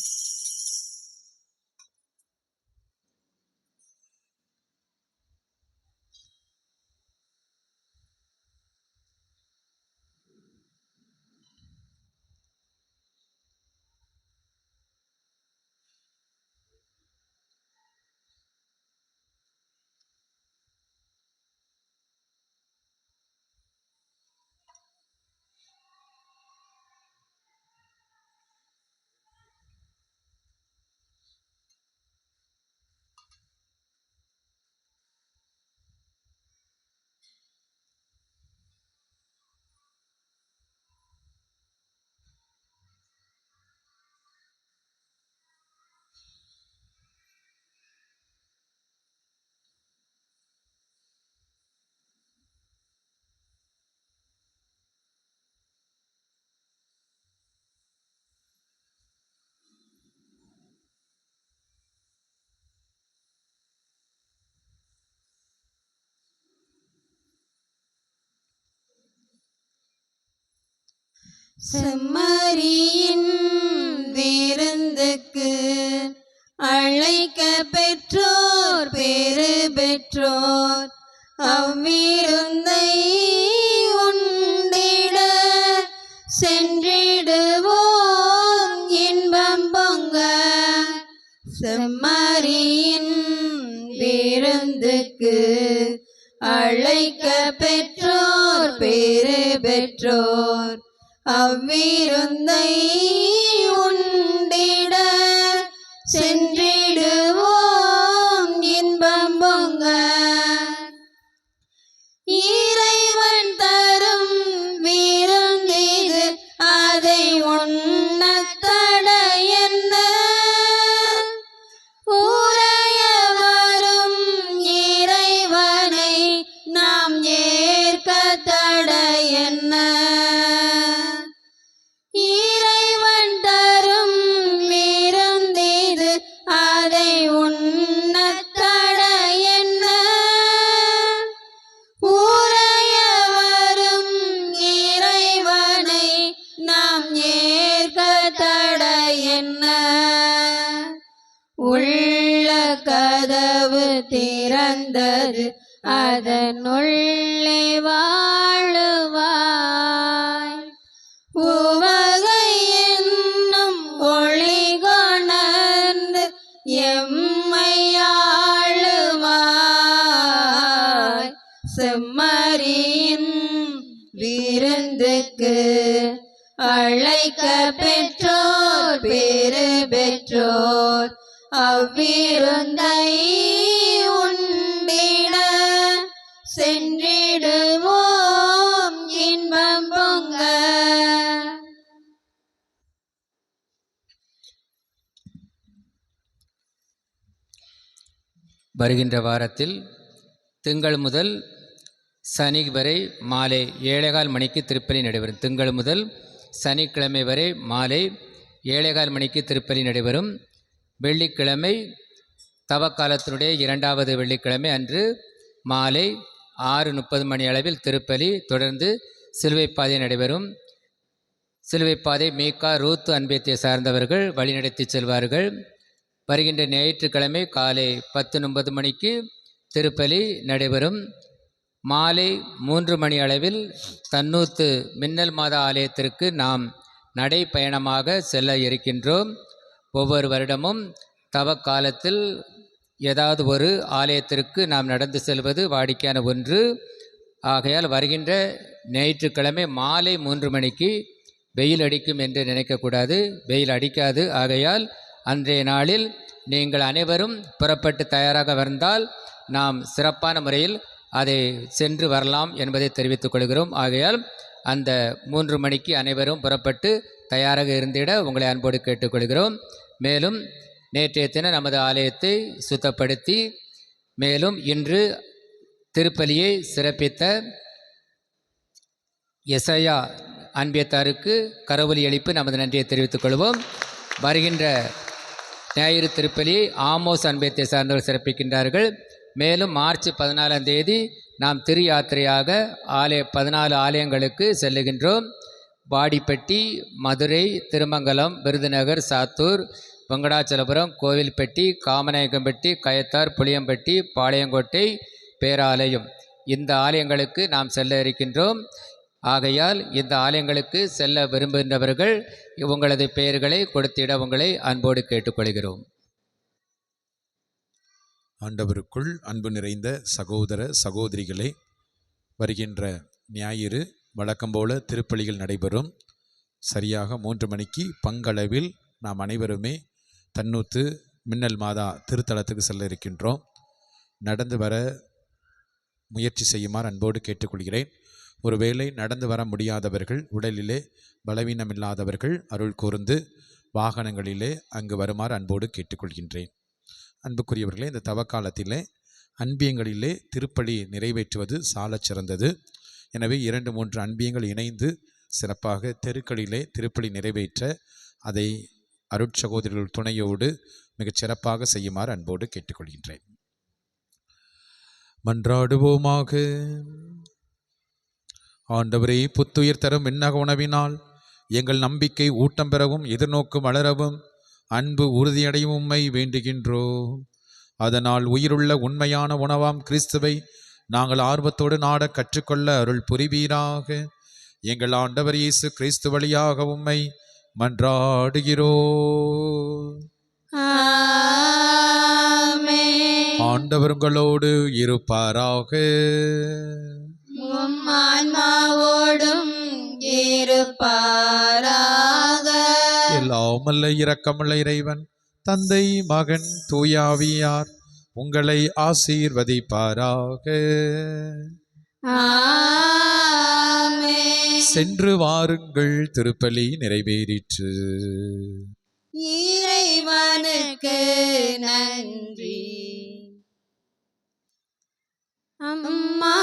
செம்மறியின் விருந்துக்கு அழைக்க பெற்றோர் பேறு பெற்றோர். அவ்விருந்தை உண்டிட சென்றிடுவோம் இன்பம் பொங்க. செம்மறியின் விருந்துக்கு அழைக்க பெற்றோர் பேறு பெற்றோர். அவ்விருந்தை உண்டிட சென்றிடுவோம் இன்பம் பொங்க. இறைவன் தரும் விருந்திது, அதை உண்ணத் தடையென்ன? உறைய வரும் இறைவனை நாம் ஏற்க தடையென்ன? கதவு திறந்தது அதனுள்ளே வாழுவாய். உவகை என்னும் ஒளி கொணர்ந்து எம்மை ஆளுவாய். செம்மறியின் விருந்துக்கு அழைக்க பெற்றோர் பேறு பெற்றோர் அவ்விருந்தை உண்டிட சென்றிடுவோம் இன்பம் பொங்க. வருகின்ற வாரத்தில் திங்கள் முதல் சனி வரை மாலை 7:15 மணிக்கு திருப்பலி நடைபெறும். திங்கள் முதல் சனிக்கிழமை வரை மாலை 7:15 மணிக்கு திருப்பலி நடைபெறும். வெள்ளிக்கிழமை தவக்காலத்தினுடைய 2வது வெள்ளிக்கிழமை அன்று மாலை 6:30 மணி அளவில் திருப்பலி, தொடர்ந்து சிலுவைப்பாதை நடைபெறும். சிலுவைப்பாதை மீகா, ரூத், அன்பியத்தை சார்ந்தவர்கள் வழிநடத்தி செல்வார்கள். வருகின்ற ஞாயிற்றுக்கிழமை காலை 10:30 மணிக்கு திருப்பலி நடைபெறும். மாலை 3 மணி அளவில் தன்னூத்து மின்னல் மாதா ஆலயத்திற்கு நாம் நடைப்பயணமாக செல்ல இருக்கின்றோம். ஒவ்வொரு வருடமும் தவக்காலத்தில் ஏதாவது ஒரு ஆலயத்திற்கு நாம் நடந்து செல்வது வாடிக்கையான ஒன்று. ஆகையால் வருகின்ற ஞாயிற்றுக்கிழமை மாலை 3 மணிக்கு வெயில் அடிக்கும் என்று நினைக்கக்கூடாது, வெயில் அடிக்காது. ஆகையால் அன்றைய நாளில் நீங்கள் அனைவரும் புறப்பட்டு தயாராக வந்தால் நாம் சிறப்பான முறையில் அதை சென்று வரலாம் என்பதை தெரிவித்துக் கொள்கிறோம். ஆகையால் அந்த 3 மணிக்கு அனைவரும் புறப்பட்டு தயாராக இருந்திட உங்களை அன்போடு கேட்டுக்கொள்கிறோம். மேலும் நேற்றைய தினம் நமது ஆலயத்தை சுத்தப்படுத்தி மேலும் இன்று திருப்பலியை சிறப்பித்த எசையா அன்பியத்தாருக்கு கரவொலி எழுப்பி நமது நன்றியை தெரிவித்துக் கொள்வோம். வருகின்ற ஞாயிறு திருப்பலியை ஆமோஸ் அன்பியத்தை சார்ந்தவர்கள் சிறப்பிக்கின்றார்கள். மேலும் மார்ச் 14ஆம் தேதி நாம் திரு யாத்திரையாக 14 ஆலயங்களுக்கு செல்லுகின்றோம். வாடிப்பட்டி, மதுரை, திருமங்கலம், விருதுநகர், சாத்தூர், வெங்கடாச்சலபுரம், கோவில்பட்டி, காமநாயக்கம்பட்டி, கயத்தார், புளியம்பட்டி, பாளையங்கோட்டை, பேராலயம், இந்த ஆலயங்களுக்கு நாம் செல்ல இருக்கின்றோம். ஆகையால் இந்த ஆலயங்களுக்கு செல்ல விரும்புகின்றவர்கள் உங்களது பெயர்களை கொடுத்திட உங்களை அன்போடு கேட்டுக்கொள்கிறோம். ஆண்டவருக்குள் அன்பு நிறைந்த சகோதர சகோதரிகளே, வருகின்ற ஞாயிறு வழக்கம்போல திருப்பலிகள் நடைபெறும். சரியாக 3 மணிக்கு பங்களவில் நாம் அனைவருமே தன்னூத்து மின்னல் மாதா திருத்தலத்துக்கு செல்ல இருக்கின்றோம். நடந்து வர முயற்சி செய்யுமாறு அன்போடு கேட்டுக்கொள்கிறேன். ஒருவேளை நடந்து வர முடியாதவர்கள், உடலிலே பலவீனமில்லாதவர்கள் அருள் கூர்ந்து வாகனங்களிலே அங்கு வருமாறு அன்போடு கேட்டுக்கொள்கின்றேன். அன்புக்குரியவர்களே, இந்த தவக்காலத்திலே அன்பியங்களிலே திருப்பலி நிறைவேற்றுவது சாலச் சிறந்தது. எனவே 2-3 அன்பியங்கள் இணைந்து சிறப்பாக தெருக்களிலே திருப்பலி நிறைவேற்ற அதை அருட்சகோதரிகள் துணையோடு மிகச் சிறப்பாக செய்யுமாறு அன்போடு கேட்டுக்கொள்கின்றேன். மன்றாடுவோமாக. ஆண்டவரே, புத்துயிர் தரும் விண்ணக உணவினால் எங்கள் நம்பிக்கை ஊட்டம் பெறவும் எதிர்நோக்கு வளரவும் அன்பு உறுதியடையும் உம்மை வேண்டுகின்றோம். அதனால் உயிருள்ள உண்மையான உணவாம் கிறிஸ்துவை நாங்கள் ஆர்வத்தோடு நாட கற்றுக்கொள்ள அருள் புரிவீராக. எங்கள் ஆண்டவர் இயேசு கிறிஸ்து வழியாக உம்மை மன்றாடுகிறோம். ஆண்டவர் உங்களோடு இருப்பாராக. ஆன்மாவோடும் இருப்பாராக. எல்லாம் வல்ல இரக்கமுள்ள இறைவன் தந்தை, மகன், தூயாவியார் உங்களை ஆசீர்வதிப்பாராக. சென்று வாருங்கள், திருப்பலி நிறைவேறிற்று. இறைவனுக்கு நன்றி. அம்மா